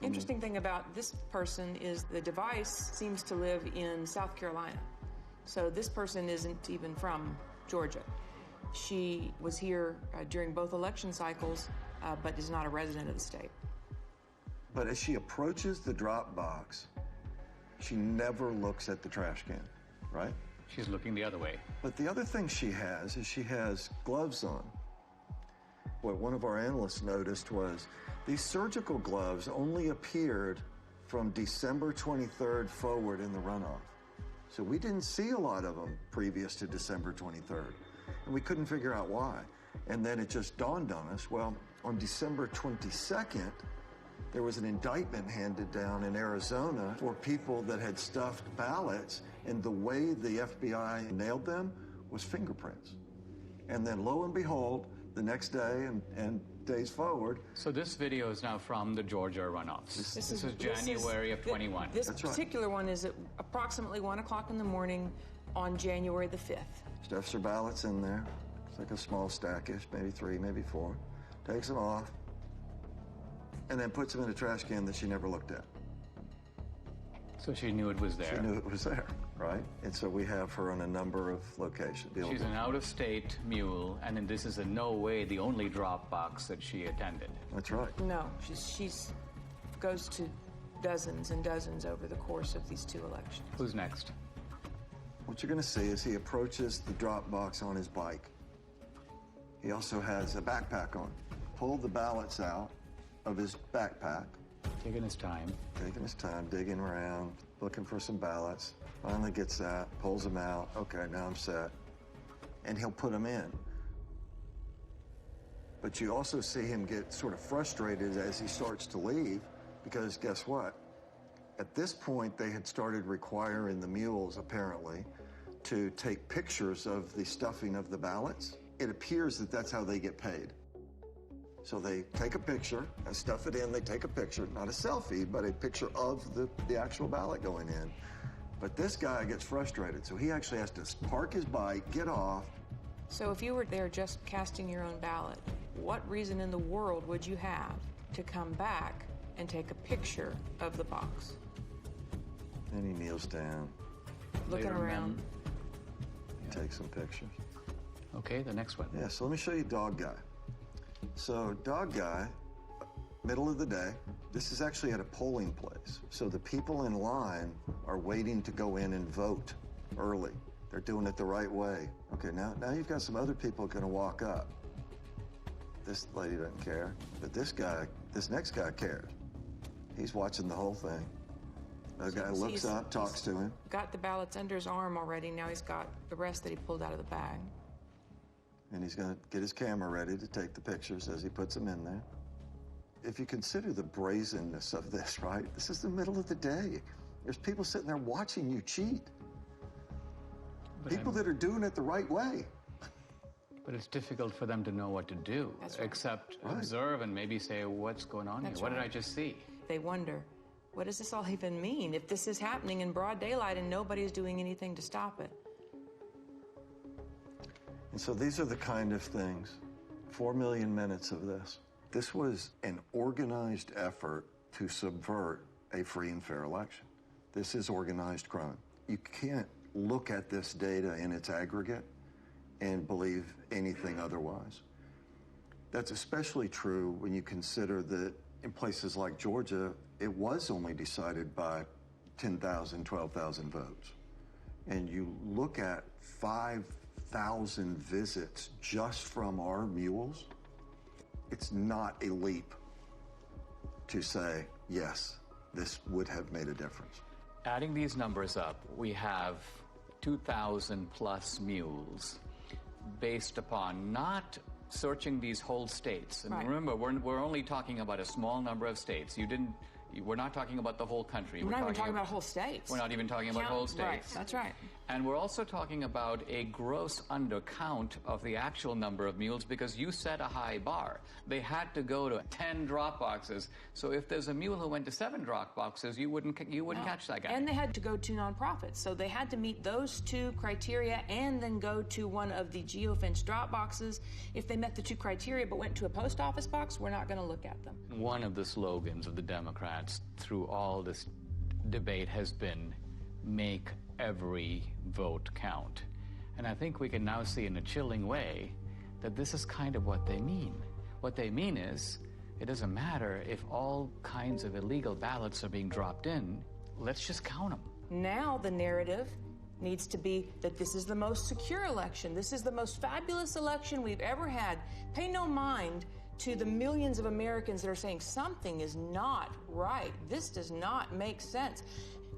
Interesting thing about this person is the device seems to live in South Carolina. So this person isn't even from Georgia. She was here during both election cycles but is not a resident of the state. But as she approaches the drop box, she never looks at the trash can, right? She's looking the other way. But the other thing she has is she has gloves on. What one of our analysts noticed was these surgical gloves only appeared from December 23rd forward in the runoff. So we didn't see a lot of them previous to December 23rd, and we couldn't figure out why. And then it just dawned on us, well, on December 22nd, there was an indictment handed down in Arizona for people that had stuffed ballots, and the way the FBI nailed them was fingerprints. And then lo and behold, the next day and days forward. So this video is now from the Georgia runoffs. This is January of 21. This particular one is at approximately 1 o'clock in the morning on January the 5th. Stuffs her ballots in there. It's like a small stackish, maybe 3, maybe 4. Takes them off, and then puts them in a trash can that she never looked at. So she knew it was there. She knew it was there, right? And so we have her on a number of locations. She's an out-of-state mule, and then this is in no way the only drop box that she attended. That's right. No, she's goes to dozens and dozens over the course of these 2 elections. Who's next? What you're going to see is he approaches the drop box on his bike. He also has a backpack on. Pulled the ballots out of his backpack. Taking his time. Taking his time, digging around, looking for some ballots. Finally gets that, pulls them out. Okay, now I'm set. And he'll put them in. But you also see him get sort of frustrated as he starts to leave, because guess what? At this point, they had started requiring the mules, apparently, to take pictures of the stuffing of the ballots. It appears that that's how they get paid. So they take a picture, and stuff it in, they take a picture, not a selfie, but a picture of the actual ballot going in. But this guy gets frustrated, so he actually has to park his bike, get off. So if you were there just casting your own ballot, what reason in the world would you have to come back and take a picture of the box? And he kneels down. Looking around. He takes some pictures. Okay, the next one. Yeah, so let me show you Dog Guy. So Dog Guy, middle of the day, this is actually at a polling place. So the people in line are waiting to go in and vote early. They're doing it the right way. Okay, now you've got some other people going to walk up. This lady doesn't care, but this next guy cares. He's watching the whole thing. The guy looks up, talks to him. Got the ballots under his arm already. Now he's got the rest that he pulled out of the bag. And he's going to get his camera ready to take the pictures as he puts them in there. If you consider the brazenness of this, right? This is the middle of the day. There's people sitting there watching you cheat. People that are doing it the right way. But it's difficult for them to know what to do, except observe and maybe say, what's going on here? What did I just see? They wonder, what does this all even mean? If this is happening in broad daylight and nobody's doing anything to stop it. And so these are the kind of things, 4 million minutes of this. This was an organized effort to subvert a free and fair election. This is organized crime. You can't look at this data in its aggregate and believe anything otherwise. That's especially true when you consider that in places like Georgia, it was only decided by 10,000, 12,000 votes. And you look at 5,000 visits just from our mules, it's not a leap to say, yes, this would have made a difference. Adding these numbers up, we have 2,000 plus mules based upon not searching these whole states. And remember, we're only talking about a small number of states. We're not talking about the whole country. We're not even talking about whole states. We're not even talking about whole states. Right, that's right. And we're also talking about a gross undercount of the actual number of mules because you set a high bar. They had to go to 10 drop boxes. So if there's a mule who went to 7 drop boxes, you wouldn't catch that guy. And they had to go to nonprofits. So they had to meet those 2 criteria and then go to one of the geofence drop boxes. If they met the 2 criteria but went to a post office box, we're not going to look at them. One of the slogans of the Democrats through all this debate has been, make every vote count. And I think we can now see in a chilling way that this is kind of what they mean. What they mean is, it doesn't matter if all kinds of illegal ballots are being dropped in, let's just count them. Now the narrative needs to be that this is the most secure election. This is the most fabulous election we've ever had. Pay no mind to the millions of Americans that are saying something is not right. This does not make sense.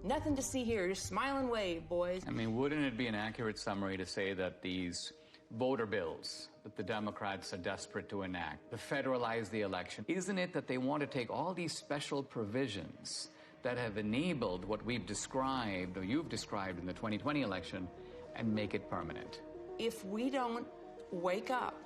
Nothing to see here. Just smile and wave, boys. I mean, wouldn't it be an accurate summary to say that these voter bills that the Democrats are desperate to enact, to federalize the election, isn't it that they want to take all these special provisions that have enabled what we've described, or you've described in the 2020 election, and make it permanent? If we don't wake up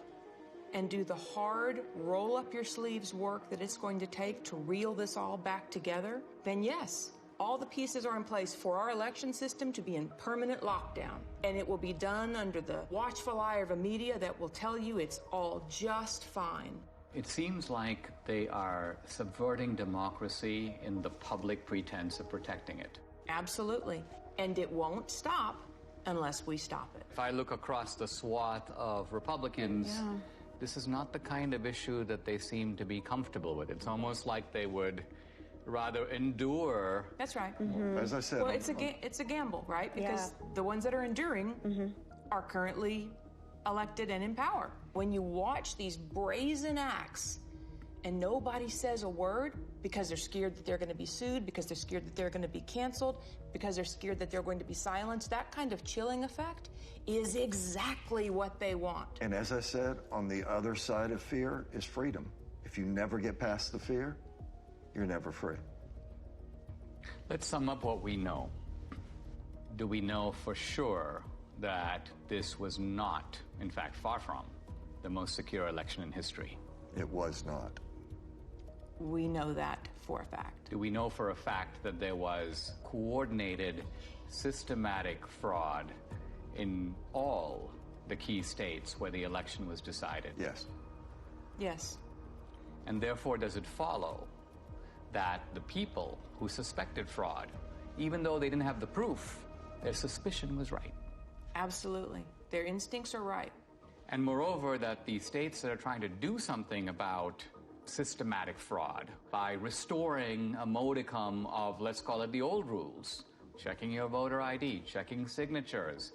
and do the hard, roll-up-your-sleeves work that it's going to take to reel this all back together, then yes, all the pieces are in place for our election system to be in permanent lockdown. And it will be done under the watchful eye of a media that will tell you it's all just fine. It seems like they are subverting democracy in the public pretense of protecting it. Absolutely. And it won't stop unless we stop it. If I look across the swath of Republicans, this is not the kind of issue that they seem to be comfortable with. It's almost like they would rather endure. That's right. As I said, well, it's a gamble, right? Because the ones that are enduring are currently elected and in power. When you watch these brazen acts and nobody says a word because they're scared that they're going to be sued, because they're scared that they're going to be canceled, because they're scared that they're going to be silenced, that kind of chilling effect is exactly what they want. And as I said, on the other side of fear is freedom. If you never get past the fear, you're never free. Let's sum up what we know. Do we know for sure that this was not, in fact, far from, the most secure election in history? It was not. We know that for a fact. Do we know for a fact that there was coordinated, systematic fraud in all the key states where the election was decided? Yes. Yes. And therefore, does it follow that the people who suspected fraud, even though they didn't have the proof, their suspicion was right? Absolutely. Their instincts are right. And moreover, that the states that are trying to do something about systematic fraud by restoring a modicum of, let's call it the old rules, checking your voter ID, checking signatures.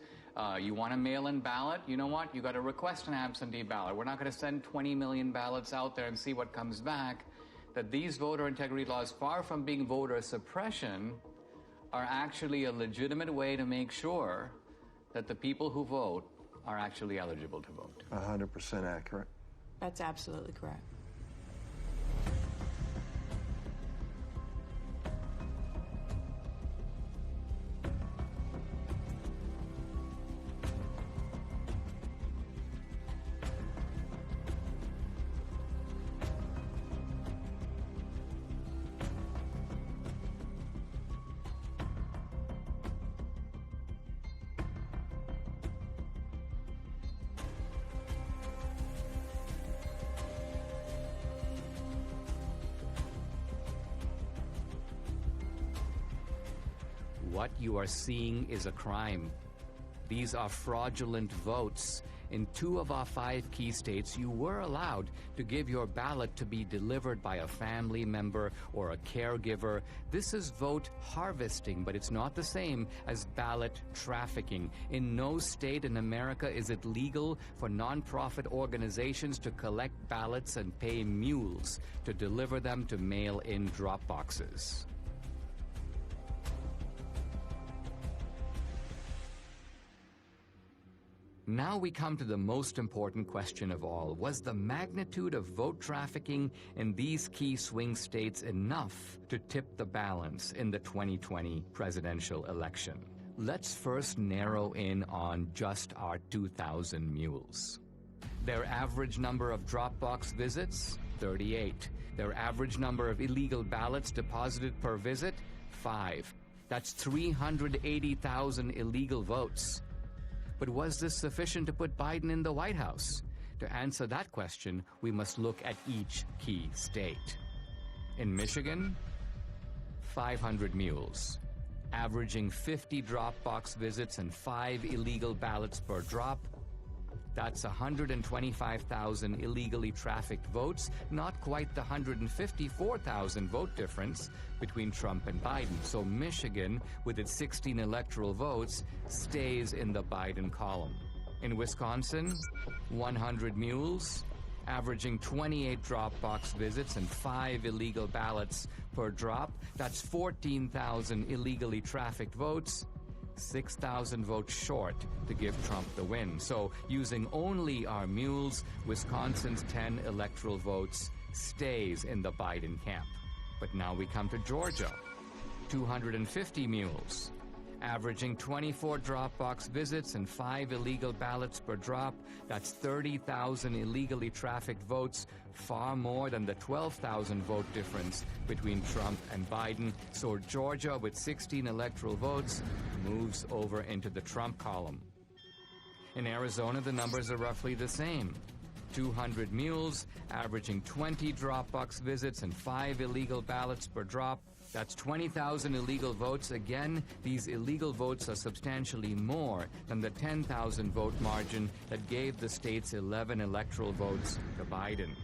You want a mail-in ballot? You know what? You got to request an absentee ballot. We're not going to send 20 million ballots out there and see what comes back. That these voter integrity laws, far from being voter suppression, are actually a legitimate way to make sure that the people who vote are actually eligible to vote. 100% accurate. That's absolutely correct. What you are seeing is a crime. These are fraudulent votes. In 2 of our 5 key states, you were allowed to give your ballot to be delivered by a family member or a caregiver. This is vote harvesting, but it's not the same as ballot trafficking. In no state in America is it legal for nonprofit organizations to collect ballots and pay mules to deliver them to mail-in drop boxes. Now we come to the most important question of all. Was the magnitude of vote trafficking in these key swing states enough to tip the balance in the 2020 presidential election? Let's first narrow in on just our 2,000 mules. Their average number of Dropbox visits, 38. Their average number of illegal ballots deposited per visit, 5. That's 380,000 illegal votes. But was this sufficient to put Biden in the White House? To answer that question, we must look at each key state. In Michigan, 500 mules, averaging 50 Dropbox visits and 5 illegal ballots per drop, That's 125,000 illegally trafficked votes, not quite the 154,000 vote difference between Trump and Biden. So Michigan, with its 16 electoral votes, stays in the Biden column. In Wisconsin, 100 mules, averaging 28 drop box visits and 5 illegal ballots per drop. That's 14,000 illegally trafficked votes, 6,000 votes short to give Trump the win. So using only our mules, Wisconsin's 10 electoral votes stays in the Biden camp. But now we come to Georgia. 250 mules, averaging 24 drop box visits and 5 illegal ballots per drop. That's 30,000 illegally trafficked votes, far more than the 12,000 vote difference between Trump and Biden. So Georgia, with 16 electoral votes, moves over into the Trump column. In Arizona, the numbers are roughly the same. 200 mules, averaging 20 drop box visits and 5 illegal ballots per drop. That's 20,000 illegal votes. Again, these illegal votes are substantially more than the 10,000 vote margin that gave the state's 11 electoral votes to Biden.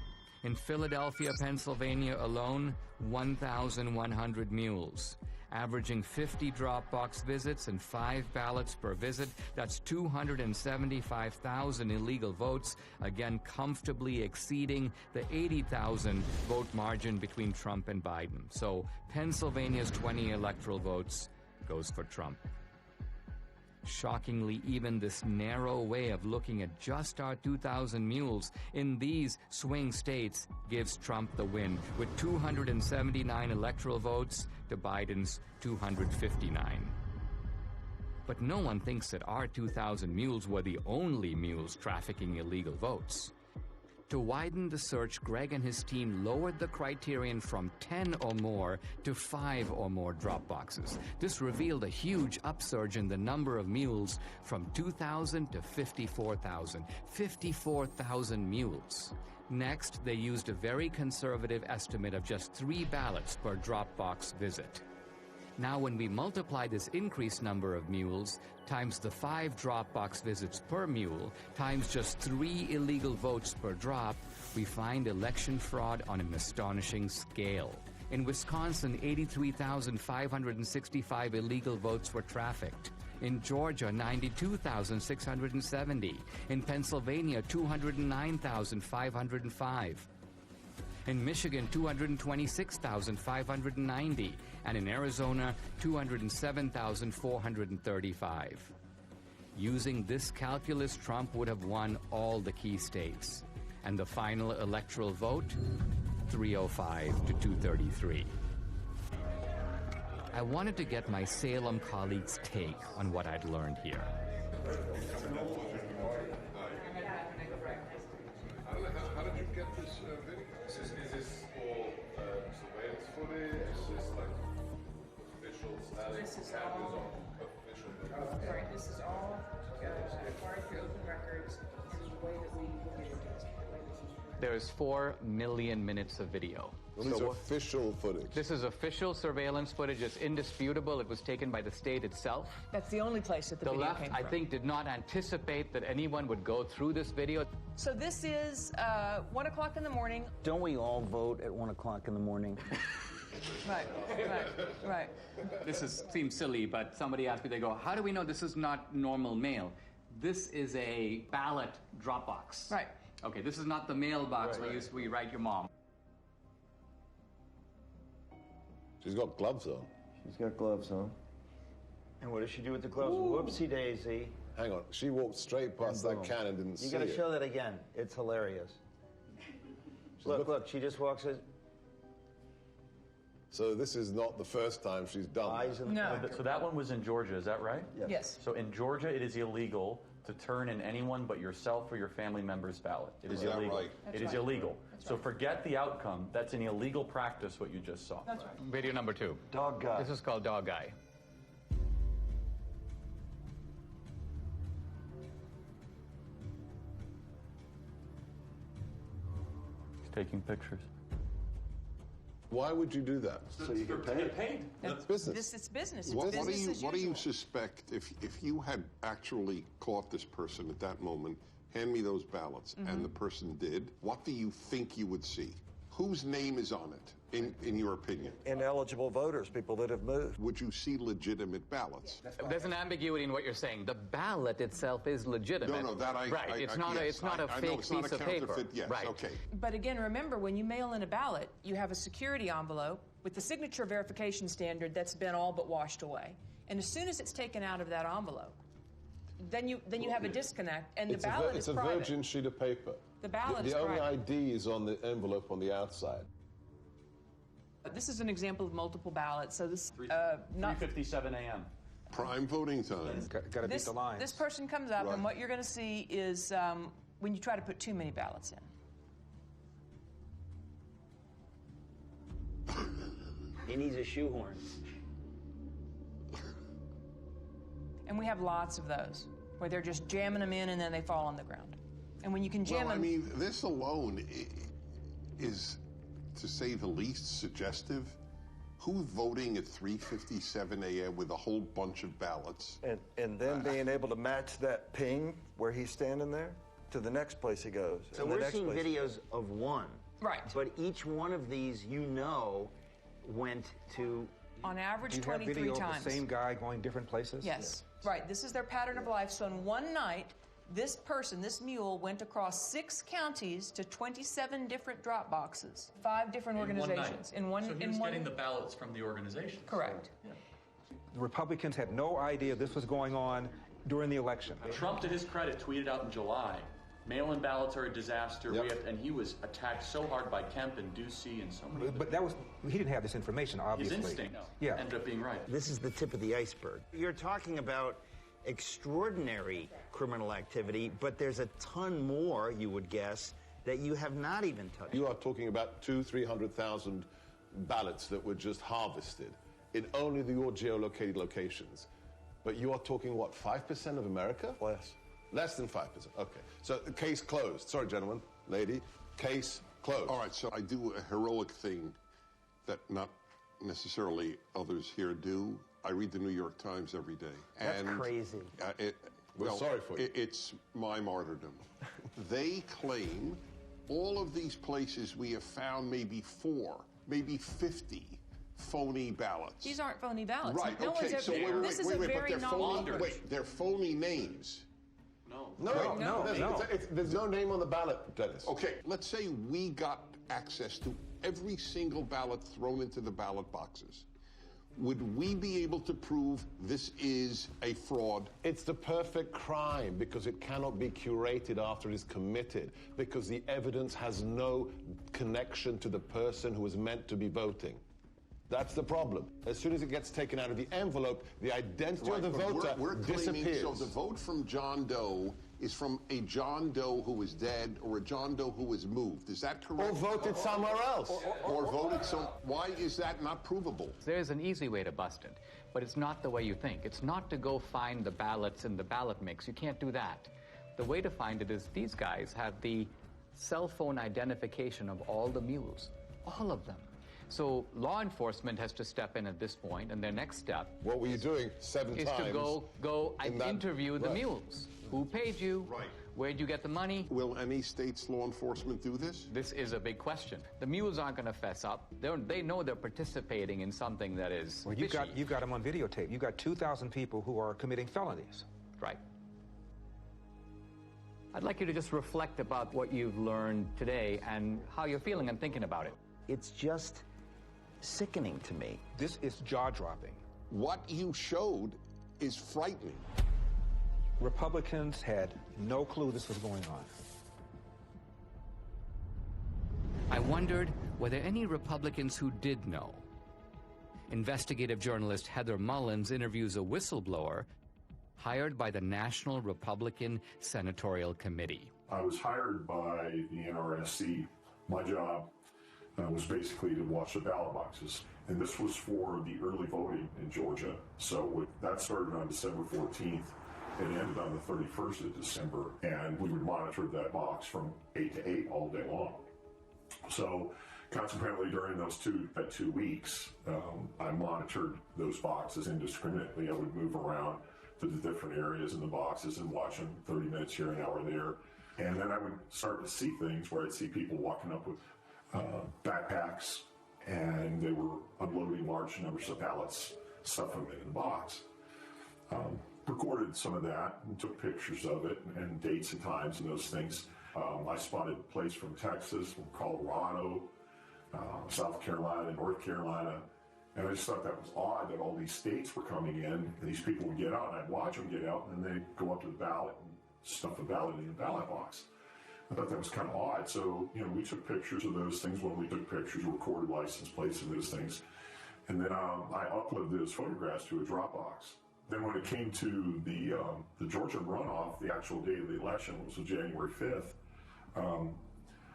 In Philadelphia, Pennsylvania alone, 1,100 mules, averaging 50 drop box visits and 5 ballots per visit. That's 275,000 illegal votes, again comfortably exceeding the 80,000 vote margin between Trump and Biden. So Pennsylvania's 20 electoral votes goes for Trump. Shockingly, even this narrow way of looking at just our 2,000 mules in these swing states gives Trump the win, with 279 electoral votes to Biden's 259. But no one thinks that our 2,000 mules were the only mules trafficking illegal votes. To widen the search, Greg and his team lowered the criterion from 10 or more to 5 or more drop boxes. This revealed a huge upsurge in the number of mules from 2,000 to 54,000. 54,000 mules. Next, they used a very conservative estimate of just 3 ballots per drop box visit. Now, when we multiply this increased number of mules times the 5 drop box visits per mule times just 3 illegal votes per drop, we find election fraud on an astonishing scale. In Wisconsin, 83,565 illegal votes were trafficked. In Georgia, 92,670. In Pennsylvania, 209,505. In Michigan, 226,590, and in Arizona, 207,435. Using this calculus, Trump would have won all the key states. And the final electoral vote, 305 to 233. I wanted to get my Salem colleagues' take on what I'd learned here. How did you get this video? Is this all surveillance footage? Is this like official status? This is all sorry, this is all acquired through open records. This is the way that we look at it. There's 4 million minutes of video. Well, these are official footage. This is official surveillance footage. It's indisputable. It was taken by the state itself. That's the only place that the video left, came I from. think, did not anticipate that anyone would go through this video. So this is 1 o'clock in the morning. Don't we all vote at 1 o'clock in the morning? Right. This seems silly, but somebody asked me, they go, how do we know this is not normal mail? This is a ballot drop box. Right. Okay, this is not the mailbox where we write your mom. She's got gloves on. She's got gloves on. And what does she do with the gloves? Ooh. Whoopsie daisy. Hang on, she walked straight past that can and didn't see it. You gotta show that again. It's hilarious. Look, she just walks in. So this is not the first time she's done that. No. So that one was in Georgia, is that right? Yes. So in Georgia, it is illegal to turn in anyone but yourself or your family member's ballot. It is illegal. Right? It is illegal. So forget the outcome. That's an illegal practice, what you just saw. That's right. Video number 2. Dog guy. This is called Dog Guy. He's taking pictures. Why would you do that? So you get paid. That's business. It's business. What do you suspect if you had actually caught this person at that moment? hand me those ballots, and the person did, what do you think you would see? Whose name is on it, in your opinion? Ineligible voters, people that have moved. Would you see legitimate ballots? There's an ambiguity in what you're saying. The ballot itself is legitimate. No, that I... Right, it's not a fake piece of paper. Yes, right. Okay. But again, remember, when you mail in a ballot, you have a security envelope with the signature verification standard that's been all but washed away. And as soon as it's taken out of that envelope, then you have a disconnect, and the ballot is private. It's a virgin sheet of paper. The ballot is private. The only private. ID is on the envelope on the outside. This is an example of multiple ballots, so this... 3:57 a.m. Prime voting time. Got to beat the lines. This person comes up, Right. and what you're going to see is when you try to put too many ballots in. He needs a shoehorn. And we have lots of those, where they're just jamming them in and then they fall on the ground. And when you can jam them... I mean, this alone is, to say the least, suggestive. Who's voting at 3:57 a.m. with a whole bunch of ballots? And then being able to match that ping where he's standing there to the next place he goes. So we're seeing videos of one. Right. But each one of these, went to... On average, Do you have 23 video times. of the same guy going different places? Yes. Right. This is their pattern of life. So in one night, this person, this mule, went across 6 counties to 27 different drop boxes, 5 different organizations. So he was getting the ballots from the organization. Correct. So, yeah. The Republicans had no idea this was going on during the election. Trump, to his credit, tweeted out in July, mail-in ballots are a disaster. And he was attacked so hard by Kemp and Ducey and so many. But he didn't have this information, obviously. His instinct ended up being right. This is the tip of the iceberg. You're talking about extraordinary criminal activity, but there's a ton more, you would guess, that you have not even touched. You are talking about 200,000-300,000 ballots that were just harvested in only your geolocated locations. But you are talking, what, 5% of America? Less than 5%. Okay. So the case closed. Sorry, gentlemen, lady. Case closed. All right, so I do a heroic thing that not necessarily others here do. I read the New York Times every day. That's crazy. We're sorry for you. It's my martyrdom. They claim all of these places we have found maybe 4, maybe 50 phony ballots. These aren't phony ballots. Right, No okay, one's so ever, wait, this is a but very they're novel... phony, they're phony names. No. There's no name on the ballot, Dennis. Okay, let's say we got access to every single ballot thrown into the ballot boxes. Would we be able to prove this is a fraud? It's the perfect crime because it cannot be curated after it is committed, because the evidence has no connection to the person who is meant to be voting. That's the problem. As soon as it gets taken out of the envelope, the identity of the voter we're claiming, disappears. So the vote from John Doe is from a John Doe who is dead or a John Doe who is moved. Is that correct? Or voted somewhere else. Or voted some... Why is that not provable? There's an easy way to bust it, but it's not the way you think. It's not to go find the ballots in the ballot mix. You can't do that. The way to find it is these guys have the cell phone identification of all the mules, all of them. So law enforcement has to step in at this point, and their next step... What were you doing 7 is times? to go and interview the mules. Who paid you? Right. Where'd you get the money? Will any state's law enforcement do this? This is a big question. The mules aren't going to fess up. They know they're participating in something that is Well, you've got them on videotape. You've got 2,000 people who are committing felonies. Right. I'd like you to just reflect about what you've learned today and how you're feeling and thinking about it. It's just sickening to me. This is jaw-dropping. What you showed is frightening. Republicans had no clue this was going on. I wondered, were there any Republicans who did know? Investigative journalist Heather Mullins interviews a whistleblower hired by the National Republican Senatorial Committee. I was hired by the NRSC. My job was basically to watch the ballot boxes. And this was for the early voting in Georgia. So that started on December 14th. It ended on the 31st of December. And we would monitor that box from 8 to 8 all day long. So consequently, during those 2 weeks, I monitored those boxes indiscriminately. I would move around to the different areas in the boxes and watch them 30 minutes here, an hour there. And then I would start to see things where I'd see people walking up with backpacks, and they were unloading large numbers of ballots, stuffing them in the box. Recorded some of that and took pictures of it and dates and times and those things. I spotted a place from Texas, from Colorado, South Carolina, North Carolina, and I just thought that was odd that all these states were coming in, and these people would get out, and I'd watch them get out, and then they'd go up to the ballot and stuff a ballot in the ballot box. I thought that was kind of odd. So, we took pictures of those things. When we took pictures, recorded license plates and those things. And then I uploaded those photographs to a Dropbox. Then when it came to the Georgia runoff, the actual day of the election, which was January 5th,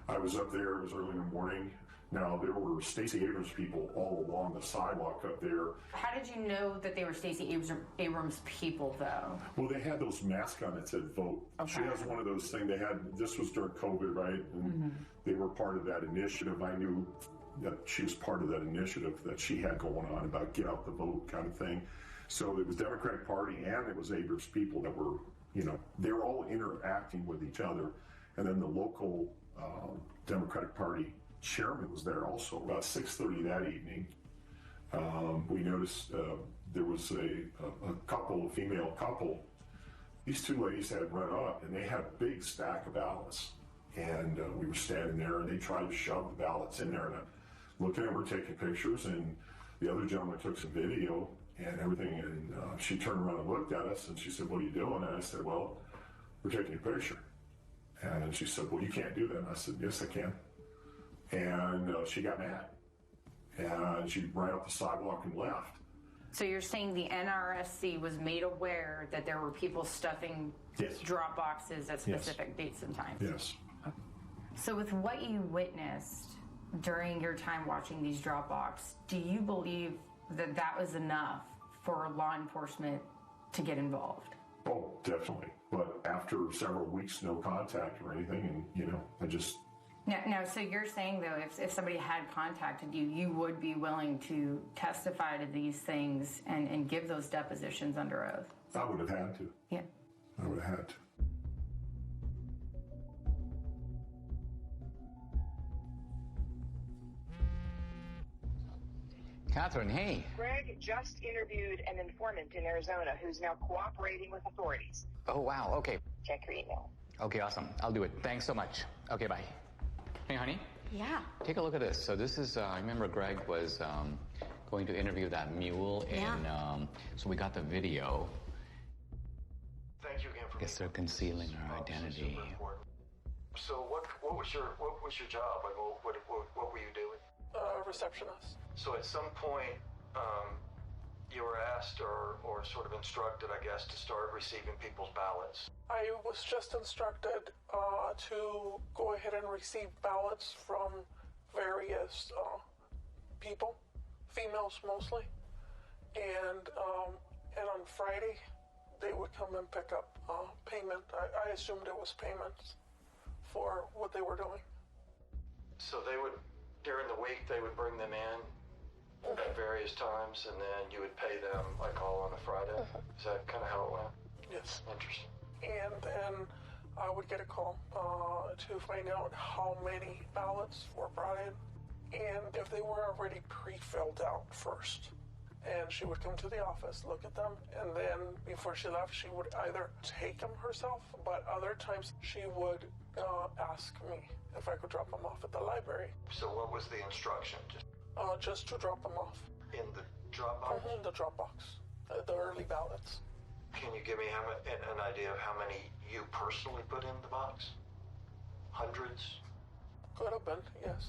I was up there. It was early in the morning. Now, there were Stacey Abrams people all along the sidewalk up there. How did you know that they were Stacey Abrams people, though? Well, they had those masks on that said vote. Okay. She has one of those things. This was during COVID, right? And they were part of that initiative. I knew that she was part of that initiative that she had going on about get out the vote kind of thing. So it was Democratic Party and it was Abrams people that were, they were all interacting with each other. And then the local Democratic Party chairman was there also. About 6:30 that evening, we noticed there was a couple, a female couple. These two ladies had run up and they had a big stack of ballots. And we were standing there and they tried to shove the ballots in there. And I'm looking at her taking pictures, and the other gentleman took some video and everything. And she turned around and looked at us and she said, "What are you doing?" And I said, "Well, we're taking a picture." And she said, "Well, you can't do that." And I said, "Yes, I can." And she got mad. And she ran up the sidewalk and left. So you're saying the NRSC was made aware that there were people stuffing drop boxes at specific dates and times? Yes. So with what you witnessed during your time watching these drop boxes, do you believe that that was enough for law enforcement to get involved? Oh, definitely. But after several weeks, no contact or anything, and, I just... Now, so you're saying, though, if somebody had contacted you, you would be willing to testify to these things and give those depositions under oath? I would have had to. Yeah. I would have had to. Catherine, hey. Greg just interviewed an informant in Arizona who's now cooperating with authorities. Oh, wow. Okay. Check your email. Okay, awesome. I'll do it. Thanks so much. Okay, bye. Hey, honey. Yeah. Take a look at this. So this is, I remember Greg was going to interview that mule so we got the video. Thank you again for... I guess they're concealing her identity. So what was your job? Like, what were you doing? Receptionist. So at some point, you were asked or sort of instructed, I guess, to start receiving people's ballots. I was just instructed to go ahead and receive ballots from various people, females mostly, and on Friday they would come and pick up payment. I assumed it was payments for what they were doing. So they would, during the week, they would bring them in at various times, and then you would pay them like all on a Friday. Is that kind of how it went? Yes. Interesting. And then I would get a call to find out how many ballots were brought in and if they were already pre-filled out first. And she would come to the office, look at them, and then before she left, she would either take them herself, but other times she would ask me if I could drop them off at the library. So what was the instruction? Just to drop them off. In the drop box? In the drop box. The early ballots. Can you give me an idea of how many you personally put in the box? Hundreds? Could have been, yes.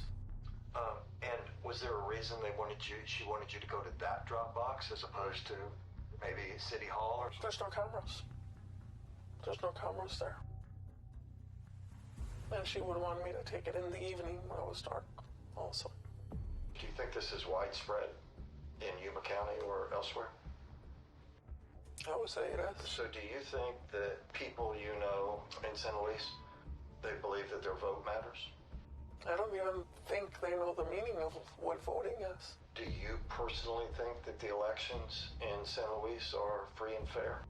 And was there a reason she wanted you to go to that drop box as opposed to maybe City Hall or something? There's no cameras. There's no cameras there. And she would want me to take it in the evening when it was dark also. Do you think this is widespread in Yuma County or elsewhere? I would say it is. So do you think that people you know in San Luis, they believe that their vote matters? I don't even think they know the meaning of what voting is. Do you personally think that the elections in San Luis are free and fair?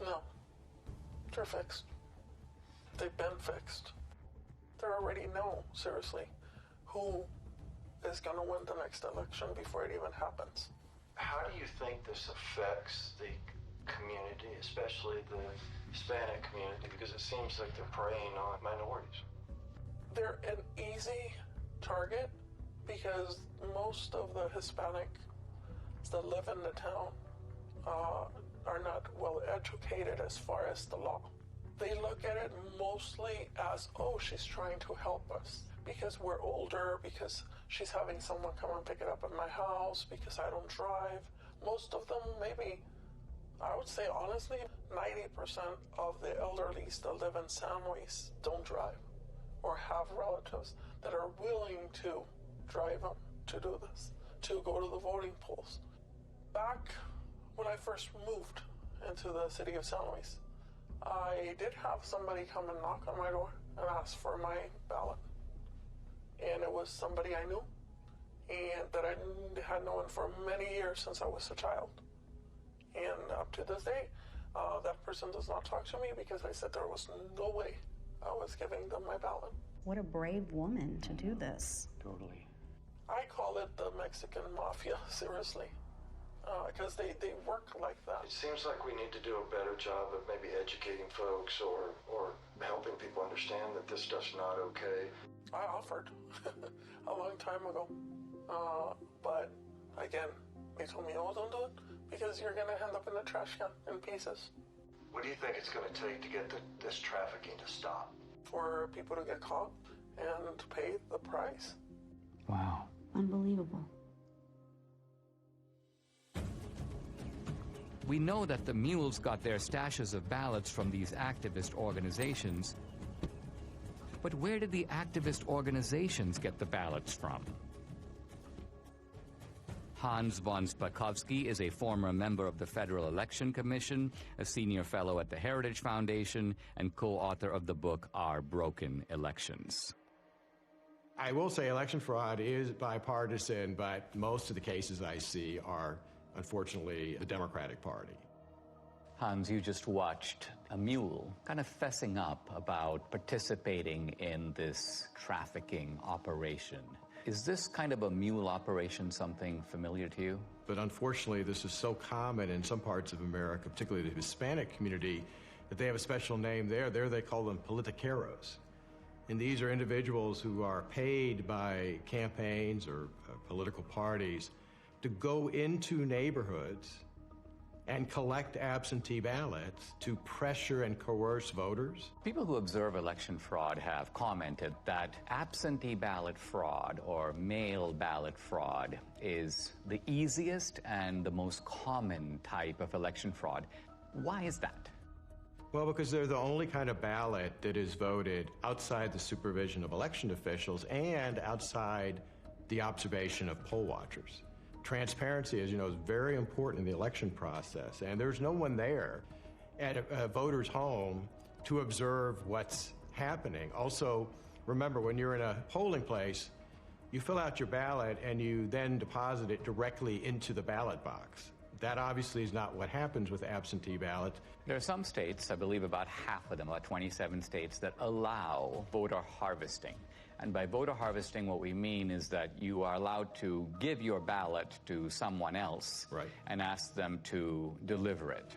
No. They're fixed. they've been fixed. They already know, seriously, who is going to win the next election before it even happens. How do you think this affects the community, especially the Hispanic community? Because it seems like they're preying on minorities. They're an easy target because most of the Hispanics that live in the town are not well educated as far as the law. They look at it mostly as, oh, she's trying to help us because we're older, because she's having someone come and pick it up at my house, because I don't drive. Most of them, maybe, I would say honestly, 90% of the elderlies that live in San Luis don't drive or have relatives that are willing to drive them to do this, to go to the voting polls. Back when I first moved into the city of San Luis, I did have somebody come and knock on my door and ask for my ballot. And it was somebody I knew and that I had known for many years since I was a child. And up to this day, that person does not talk to me because I said there was no way I was giving them my ballot. What a brave woman to do this. Totally. I call it the Mexican mafia, seriously, because they work like that. It seems like we need to do a better job of maybe educating folks or helping people understand that this stuff's not okay. I offered a long time ago, but again, they told me, oh, don't do it, because you're going to end up in the trash can in pieces. What do you think it's going to take to get this trafficking to stop? For people to get caught and pay the price. Wow. Unbelievable. We know that the Mules got their stashes of ballots from these activist organizations. But where did the activist organizations get the ballots from? Hans von Spakovsky is a former member of the Federal Election Commission, a senior fellow at the Heritage Foundation, and co-author of the book Our Broken Elections. I will say election fraud is bipartisan, but most of the cases I see are, unfortunately, the Democratic Party. Hans, you just watched a mule kind of fessing up about participating in this trafficking operation. Is this kind of a mule operation something familiar to you? But unfortunately, this is so common in some parts of America, particularly the Hispanic community, that they have a special name there. There they call them politiqueros. And these are individuals who are paid by campaigns or political parties to go into neighborhoods and collect absentee ballots to pressure and coerce voters. People who observe election fraud have commented that absentee ballot fraud or mail ballot fraud is the easiest and the most common type of election fraud. Why is that? Well, because they're the only kind of ballot that is voted outside the supervision of election officials and outside the observation of poll watchers. Transparency, as you know, is very important in the election process, and there's no one there at a voter's home to observe what's happening. Also, remember, when you're in a polling place, you fill out your ballot and you then deposit it directly into the ballot box. That obviously is not what happens with absentee ballots. There are some states, I believe about half of them, about 27 states, that allow voter harvesting. And by voter harvesting, what we mean is that you are allowed to give your ballot to someone else and ask them to deliver it.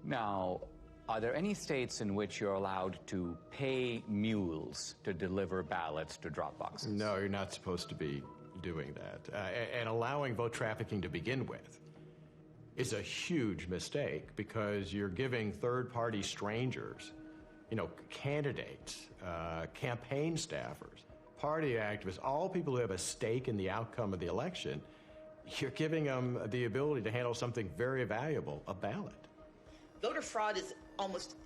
Now, are there any states in which you're allowed to pay mules to deliver ballots to drop boxes? No, you're not supposed to be doing that. And allowing vote trafficking to begin with is a huge mistake because you're giving third-party strangers, you know, candidates, campaign staffers, party activists, all people who have a stake in the outcome of the election, you're giving them the ability to handle something very valuable, a ballot. Voter fraud is almost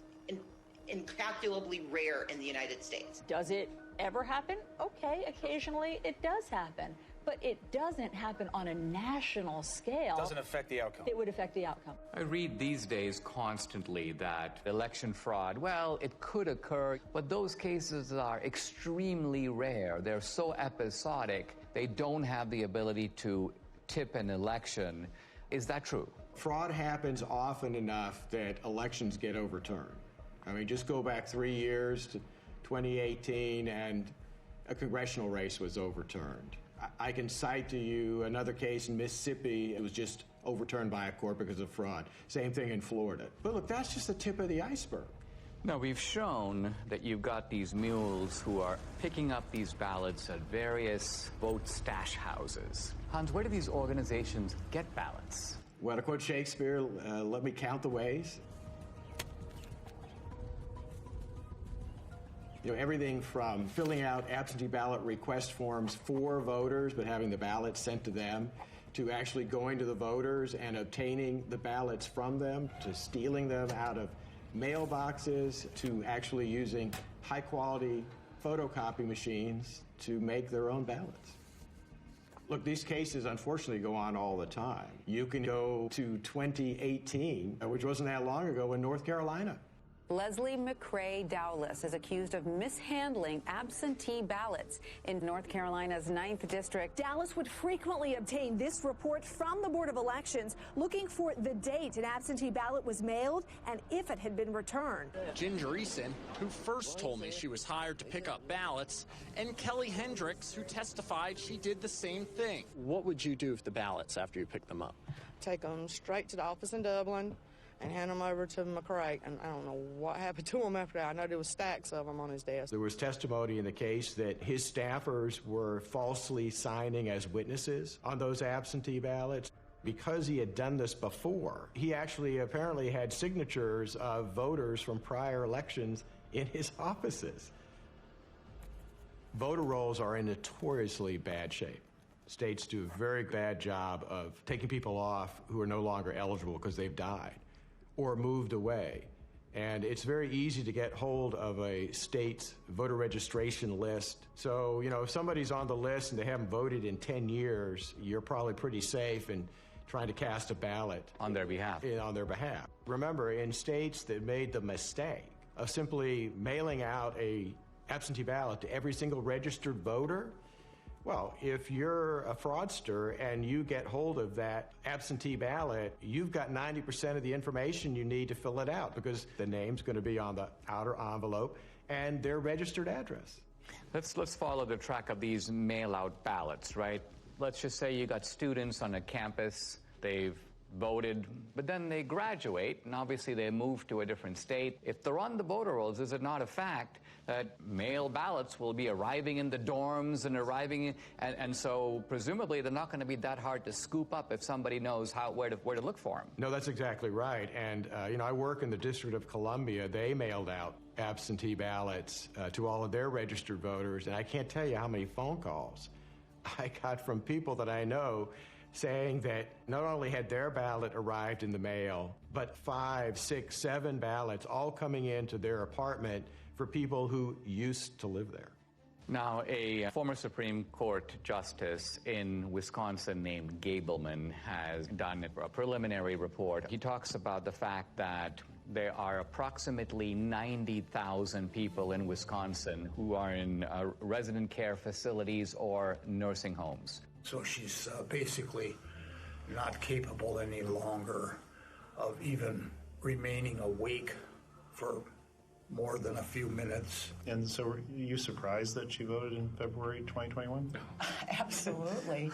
incalculably rare in the United States. Does it ever happen? Okay, occasionally it does happen. But it doesn't happen on a national scale. Doesn't affect the outcome. It would affect the outcome. I read these days constantly that election fraud, well, it could occur, but those cases are extremely rare. They're so episodic, they don't have the ability to tip an election. Is that true? Fraud happens often enough that elections get overturned. I mean, just go back 3 years to 2018 and a congressional race was overturned. I can cite to you another case in Mississippi. It was just overturned by a court because of fraud. Same thing in Florida. But look, that's just the tip of the iceberg. Now, we've shown that you've got these mules who are picking up these ballots at various vote stash houses. Hans, where do these organizations get ballots? Well, to quote Shakespeare, let me count the ways. You know, everything from filling out absentee ballot request forms for voters, but having the ballots sent to them, to actually going to the voters and obtaining the ballots from them, to stealing them out of mailboxes, to actually using high-quality photocopy machines to make their own ballots. Look, these cases unfortunately go on all the time. You can go to 2018, which wasn't that long ago, in North Carolina. Leslie McCrae Dowless is accused of mishandling absentee ballots in North Carolina's 9th District. Dowless would frequently obtain this report from the Board of Elections, looking for the date an absentee ballot was mailed and if it had been returned. Ginger Eason, who first told me she was hired to pick up ballots, and Kelly Hendricks, who testified she did the same thing. What would you do with the ballots after you picked them up? Take them straight to the office in Dublin and hand them over to McCrae. And I don't know what happened to him after that. I know there was stacks of them on his desk. There was testimony in the case that his staffers were falsely signing as witnesses on those absentee ballots. Because he had done this before, he actually apparently had signatures of voters from prior elections in his offices. Voter rolls are in notoriously bad shape. States do a very bad job of taking people off who are no longer eligible because they've died or moved away. And it's very easy to get hold of a state's voter registration list. So, you know, if somebody's on the list and they haven't voted in 10 years, you're probably pretty safe in trying to cast a ballot. On their behalf. On their behalf. Remember, in states that made the mistake of simply mailing out a absentee ballot to every single registered voter, well, if you're a fraudster and you get hold of that absentee ballot, you've got 90% of the information you need to fill it out because the name's going to be on the outer envelope and their registered address. Let's follow the track of these mail-out ballots, right? Let's just say you got students on a campus, they've voted, but then they graduate, and obviously they move to a different state. If they're on the voter rolls, is it not a fact that mail ballots will be arriving in the dorms and and so presumably they're not going to be that hard to scoop up if somebody knows where to look for them? No, that's exactly right. And you know, I work in the District of Columbia. They mailed out absentee ballots to all of their registered voters, and I can't tell you how many phone calls I got from people that I know saying that not only had their ballot arrived in the mail, but 5, 6, 7 ballots all coming into their apartment for people who used to live there. Now, a former Supreme Court justice in Wisconsin named Gableman has done a preliminary report. He talks about the fact that there are approximately 90,000 people in Wisconsin who are in resident care facilities or nursing homes. So she's basically not capable any longer of even remaining awake for more than a few minutes. And so were you surprised that she voted in February 2021? Absolutely.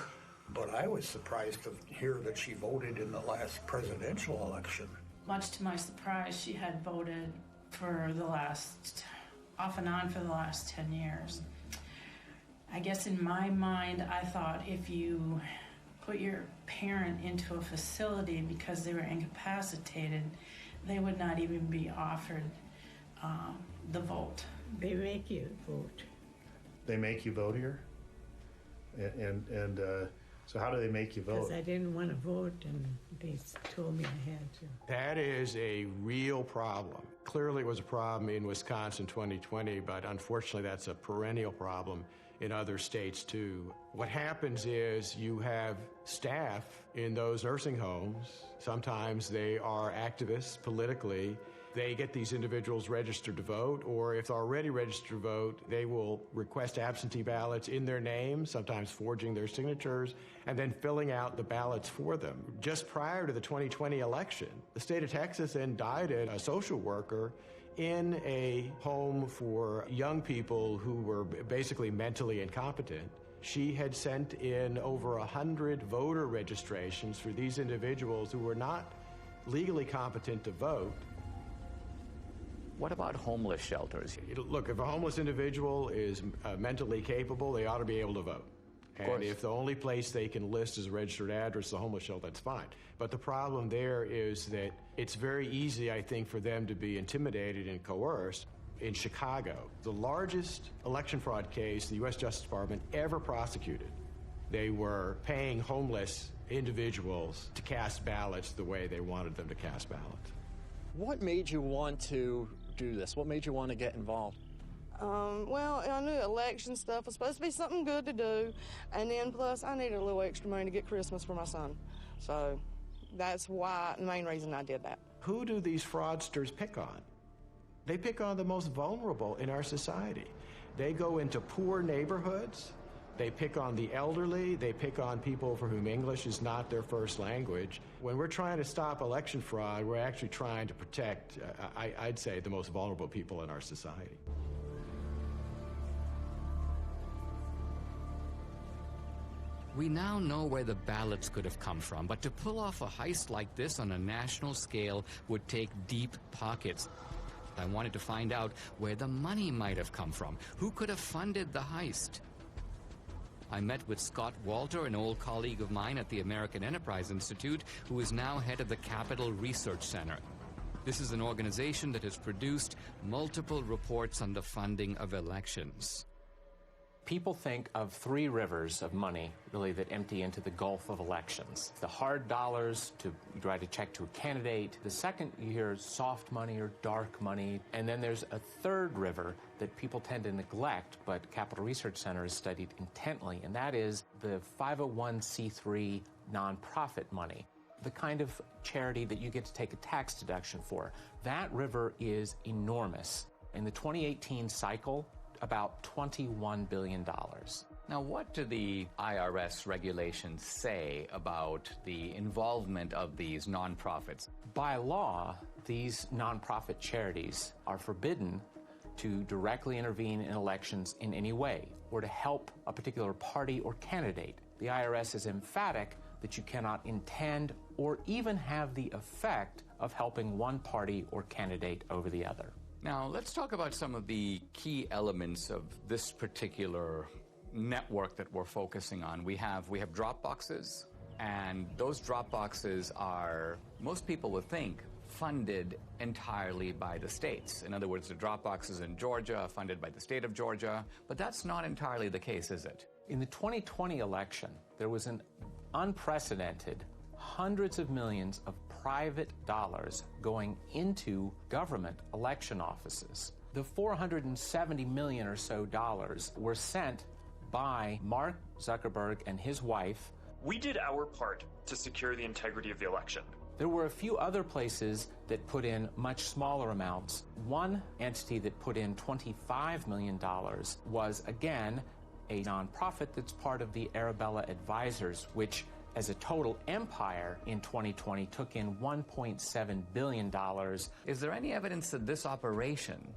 But I was surprised to hear that she voted in the last presidential election. Much to my surprise, she had voted off and on for the last 10 years. I guess in my mind, I thought if you put your parent into a facility because they were incapacitated, they would not even be offered the vote. They make you vote. They make you vote here? And so how do they make you vote? Because I didn't want to vote, and they told me I had to. That is a real problem. Clearly it was a problem in Wisconsin 2020, but unfortunately that's a perennial problem in other states too. What happens is you have staff in those nursing homes. Sometimes they are activists politically. They get these individuals registered to vote, or if they're already registered to vote, they will request absentee ballots in their name, sometimes forging their signatures, and then filling out the ballots for them. Just prior to the 2020 election, the state of Texas indicted a social worker in a home for young people who were basically mentally incompetent. She had sent in over 100 voter registrations for these individuals who were not legally competent to vote. What about homeless shelters? Look, if a homeless individual is mentally capable, they ought to be able to vote. And if the only place they can list as a registered address is a homeless shelter, that's fine. But the problem there is that it's very easy, I think, for them to be intimidated and coerced. In Chicago, the largest election fraud case the U.S. Justice Department ever prosecuted, they were paying homeless individuals to cast ballots the way they wanted them to cast ballots. What made you want to do this? What made you want to get involved? Well, I knew election stuff was supposed to be something good to do, and then plus I needed a little extra money to get Christmas for my son. So that's why, the main reason I did that. Who do these fraudsters pick on? They pick on the most vulnerable in our society. They go into poor neighborhoods, they pick on the elderly, they pick on people for whom English is not their first language. When we're trying to stop election fraud, we're actually trying to protect, I'd say, the most vulnerable people in our society. We now know where the ballots could have come from, but to pull off a heist like this on a national scale would take deep pockets. I wanted to find out where the money might have come from. Who could have funded the heist? I met with Scott Walter, an old colleague of mine at the American Enterprise Institute, who is now head of the Capital Research Center. This is an organization that has produced multiple reports on the funding of elections. People think of three rivers of money, really, that empty into the gulf of elections. The hard dollars to write a check to a candidate. The second you hear soft money or dark money. And then there's a third river that people tend to neglect, but Capital Research Center has studied intently, and that is the 501c3 nonprofit money. The kind of charity that you get to take a tax deduction for. That river is enormous. In the 2018 cycle, about $21 billion. Now, what do the IRS regulations say about the involvement of these nonprofits? By law, these nonprofit charities are forbidden to directly intervene in elections in any way or to help a particular party or candidate. The IRS is emphatic that you cannot intend or even have the effect of helping one party or candidate over the other. Now, let's talk about some of the key elements of this particular network that we're focusing on. We have drop boxes, and those drop boxes are, most people would think, funded entirely by the states. In other words, the drop boxes in Georgia are funded by the state of Georgia, but that's not entirely the case, is it? In the 2020 election, there was an unprecedented hundreds of millions of private dollars going into government election offices. The $470 million or so dollars were sent by Mark Zuckerberg and his wife. We did our part to secure the integrity of the election. There were a few other places that put in much smaller amounts. One entity that put in $25 million was, again, a nonprofit that's part of the Arabella Advisors, which as a total empire in 2020 took in $1.7 billion. Is there any evidence that this operation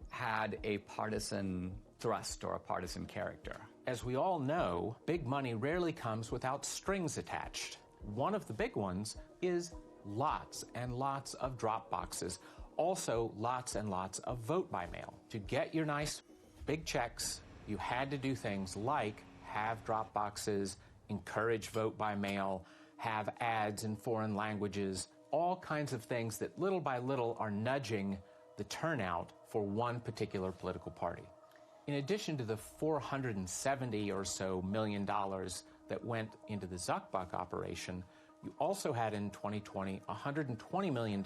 had a partisan thrust or a partisan character? As we all know, big money rarely comes without strings attached. One of the big ones is lots and lots of drop boxes. Also, lots and lots of vote by mail. To get your nice big checks, you had to do things like have drop boxes, encourage vote by mail, have ads in foreign languages, all kinds of things that little by little are nudging the turnout for one particular political party. In addition to the $470 or so million that went into the Zuckbuck operation, you also had in 2020 a $120 million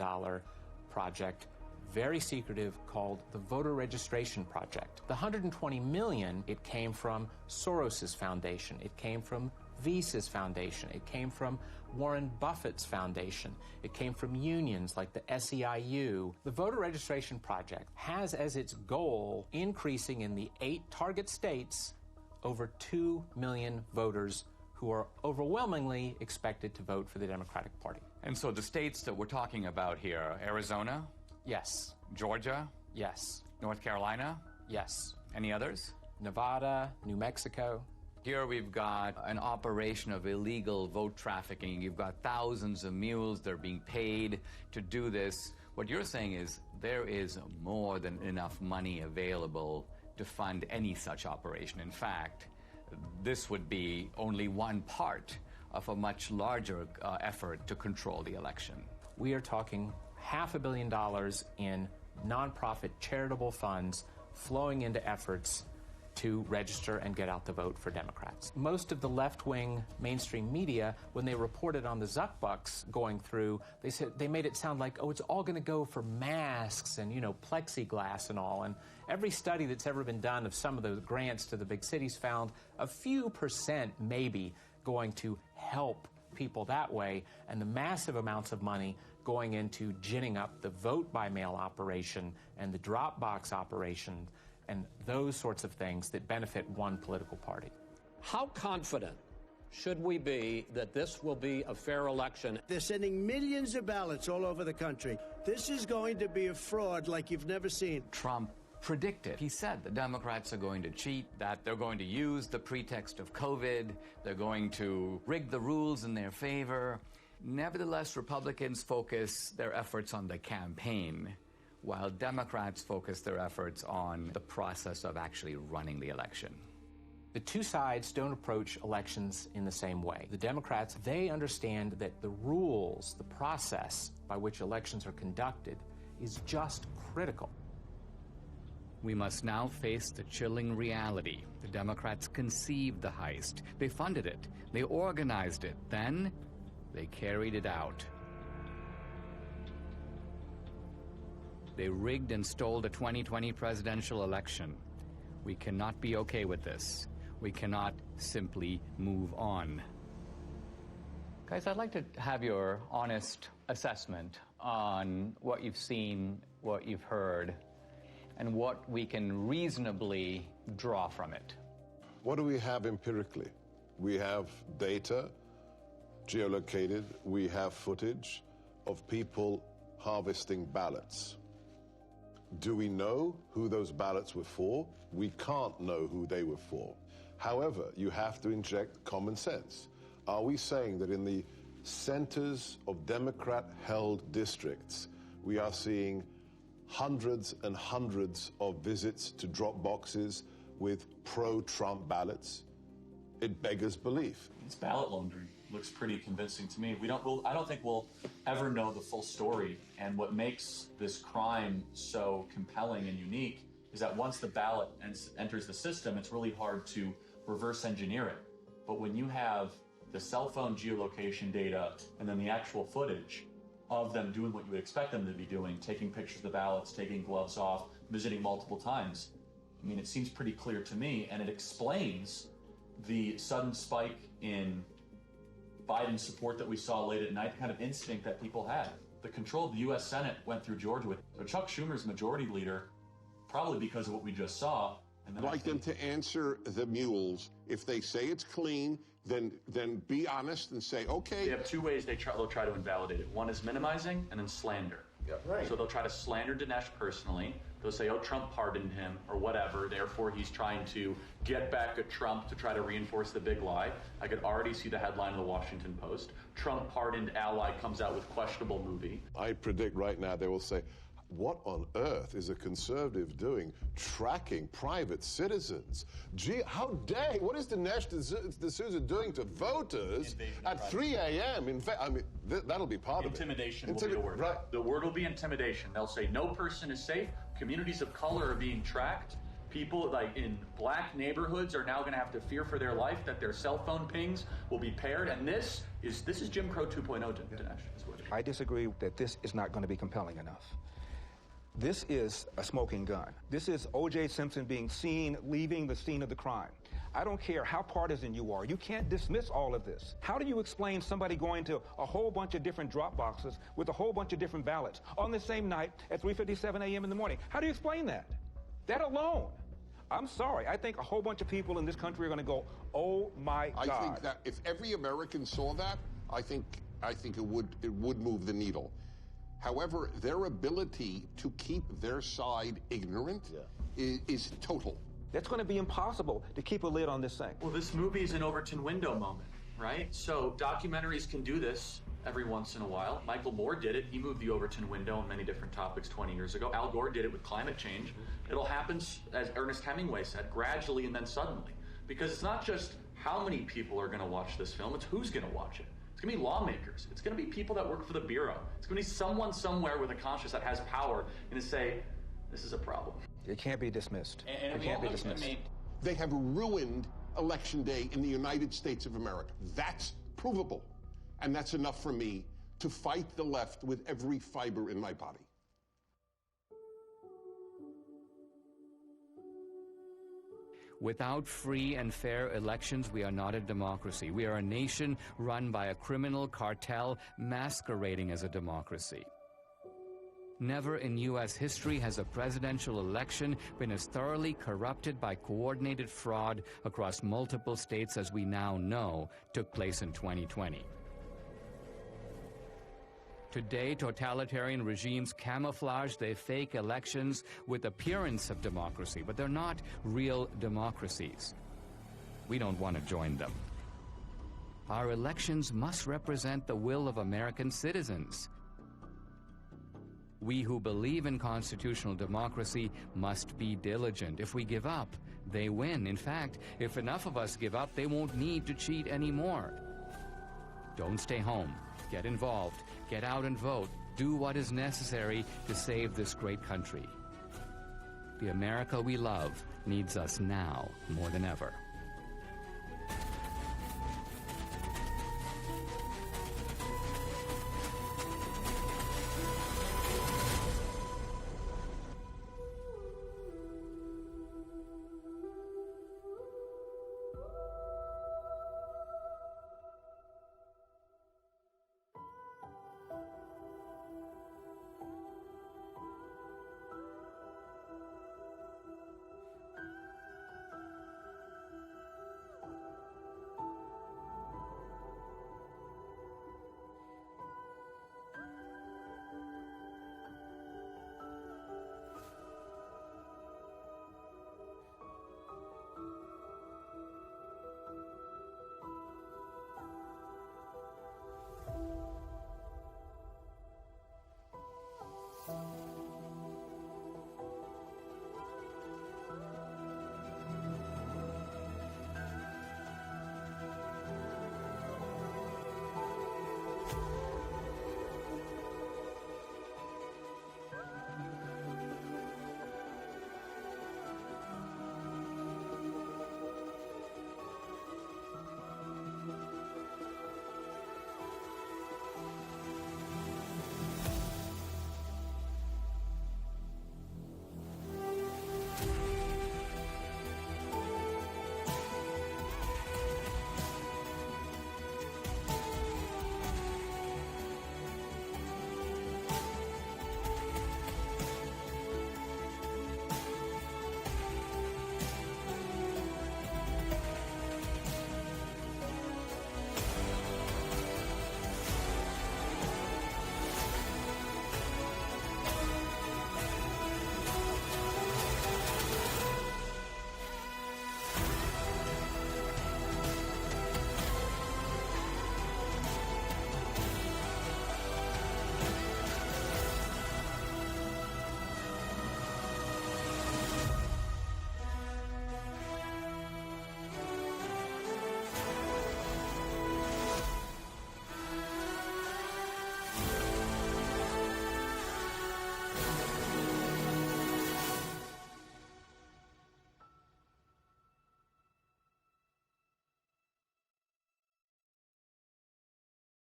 project, very secretive, called the Voter Registration Project. The $120 million, it came from Soros's foundation, it came from Visa's foundation, it came from Warren Buffett's foundation, it came from unions like the SEIU. The Voter Registration Project has as its goal increasing in the 8 target states over 2 million voters who are overwhelmingly expected to vote for the Democratic Party. And so the states that we're talking about here, Arizona, Yes. Georgia? Yes. North Carolina? Yes. Any others? Nevada, New Mexico. Here we've got an operation of illegal vote trafficking. You've got thousands of mules. They're being paid to do this. What you're saying is there is more than enough money available to fund any such operation. In fact, this would be only one part of a much larger effort to control the election. We are talking $500 million in nonprofit charitable funds flowing into efforts to register and get out the vote for Democrats. Most of the left-wing mainstream media, when they reported on the Zuck bucks going through, they made it sound like, oh, it's all going to go for masks and, plexiglass and all. And every study that's ever been done of some of the grants to the big cities found a few percent maybe going to help people that way, and the massive amounts of money going into ginning up the vote-by-mail operation and the drop box operation and those sorts of things that benefit one political party. How confident should we be that this will be a fair election? They're sending millions of ballots all over the country. This is going to be a fraud like you've never seen. Trump predicted. He said the Democrats are going to cheat, that they're going to use the pretext of COVID, they're going to rig the rules in their favor. Nevertheless, Republicans focus their efforts on the campaign, while Democrats focus their efforts on the process of actually running the election. The two sides don't approach elections in the same way. The Democrats, they understand that the rules, the process by which elections are conducted is just critical. We must now face the chilling reality. The Democrats conceived the heist. They funded it. They organized it. Then they carried it out. They rigged and stole the 2020 presidential election. We cannot be okay with this. We cannot simply move on. Guys, I'd like to have your honest assessment on what you've seen, what you've heard, and what we can reasonably draw from it. What do we have empirically? We have data, geolocated, we have footage of people harvesting ballots. Do we know who those ballots were for? We can't know who they were for. However, you have to inject common sense. Are we saying that in the centers of Democrat-held districts, we are seeing hundreds and hundreds of visits to drop boxes with pro-Trump ballots? It beggars belief. It's ballot laundering. Looks pretty convincing to me. I don't think we'll ever know the full story. And what makes this crime so compelling and unique is that once the ballot enters the system, it's really hard to reverse engineer it. But when you have the cell phone geolocation data and then the actual footage of them doing what you would expect them to be doing, taking pictures of the ballots, taking gloves off, visiting multiple times, I mean, it seems pretty clear to me, and it explains the sudden spike in Biden's support that we saw late at night, the kind of instinct that people had. The control of the U.S. Senate went through Georgia with so Chuck Schumer's majority leader, probably because of what we just saw. And then I'd like them to answer the mules. If they say it's clean, then be honest and say, okay. They have two ways they'll try to invalidate it. One is minimizing and then slander. Yep. Right. So they'll try to slander Dinesh personally. They'll say, oh, Trump pardoned him or whatever. Therefore, he's trying to get back at Trump to try to reinforce the big lie. I could already see the headline of the Washington Post. Trump pardoned ally comes out with questionable movie. I predict right now they will say, what on earth is a conservative doing tracking private citizens? Gee, how dare, what is Dinesh D'Souza doing to voters at 3 a.m.? In fact, I mean, that'll be part of it. Intimidation will be the word. Right. The word will be intimidation. They'll say no person is safe. Communities of color are being tracked. People like in black neighborhoods are now going to have to fear for their life that their cell phone pings will be paired. And this is Jim Crow 2.0, Dinesh. I disagree that this is not going to be compelling enough. This is a smoking gun. This is O.J. Simpson being seen leaving the scene of the crime. I don't care how partisan you are. You can't dismiss all of this. How do you explain somebody going to a whole bunch of different drop boxes with a whole bunch of different ballots on the same night at 3:57 a.m. in the morning? How do you explain that? That alone. I'm sorry. I think a whole bunch of people in this country are going to go, oh, my God. I think that if every American saw that, I think it would move the needle. However, their ability to keep their side ignorant is total. It's going to be impossible to keep a lid on this thing. Well, this movie is an Overton window moment, right? So documentaries can do this every once in a while. Michael Moore did it. He moved the Overton window on many different topics 20 years ago. Al Gore did it with climate change. It'll happen, as Ernest Hemingway said, gradually and then suddenly. Because it's not just how many people are going to watch this film, it's who's going to watch it. It's going to be lawmakers. It's going to be people that work for the Bureau. It's going to be someone somewhere with a conscience that has power and to say, this is a problem. It can't be dismissed. It can't be dismissed. They have ruined Election Day in the United States of America. That's provable. And that's enough for me to fight the left with every fiber in my body. Without free and fair elections, we are not a democracy. We are a nation run by a criminal cartel masquerading as a democracy. Never in U.S. history has a presidential election been as thoroughly corrupted by coordinated fraud across multiple states as we now know took place in 2020. Today, totalitarian regimes camouflage their fake elections with appearance of democracy, but they're not real democracies. We don't want to join them. Our elections must represent the will of American citizens. We who believe in constitutional democracy must be diligent. If we give up, they win. In fact, if enough of us give up, they won't need to cheat anymore. Don't stay home. Get involved. Get out and vote. Do what is necessary to save this great country. The America we love needs us now more than ever.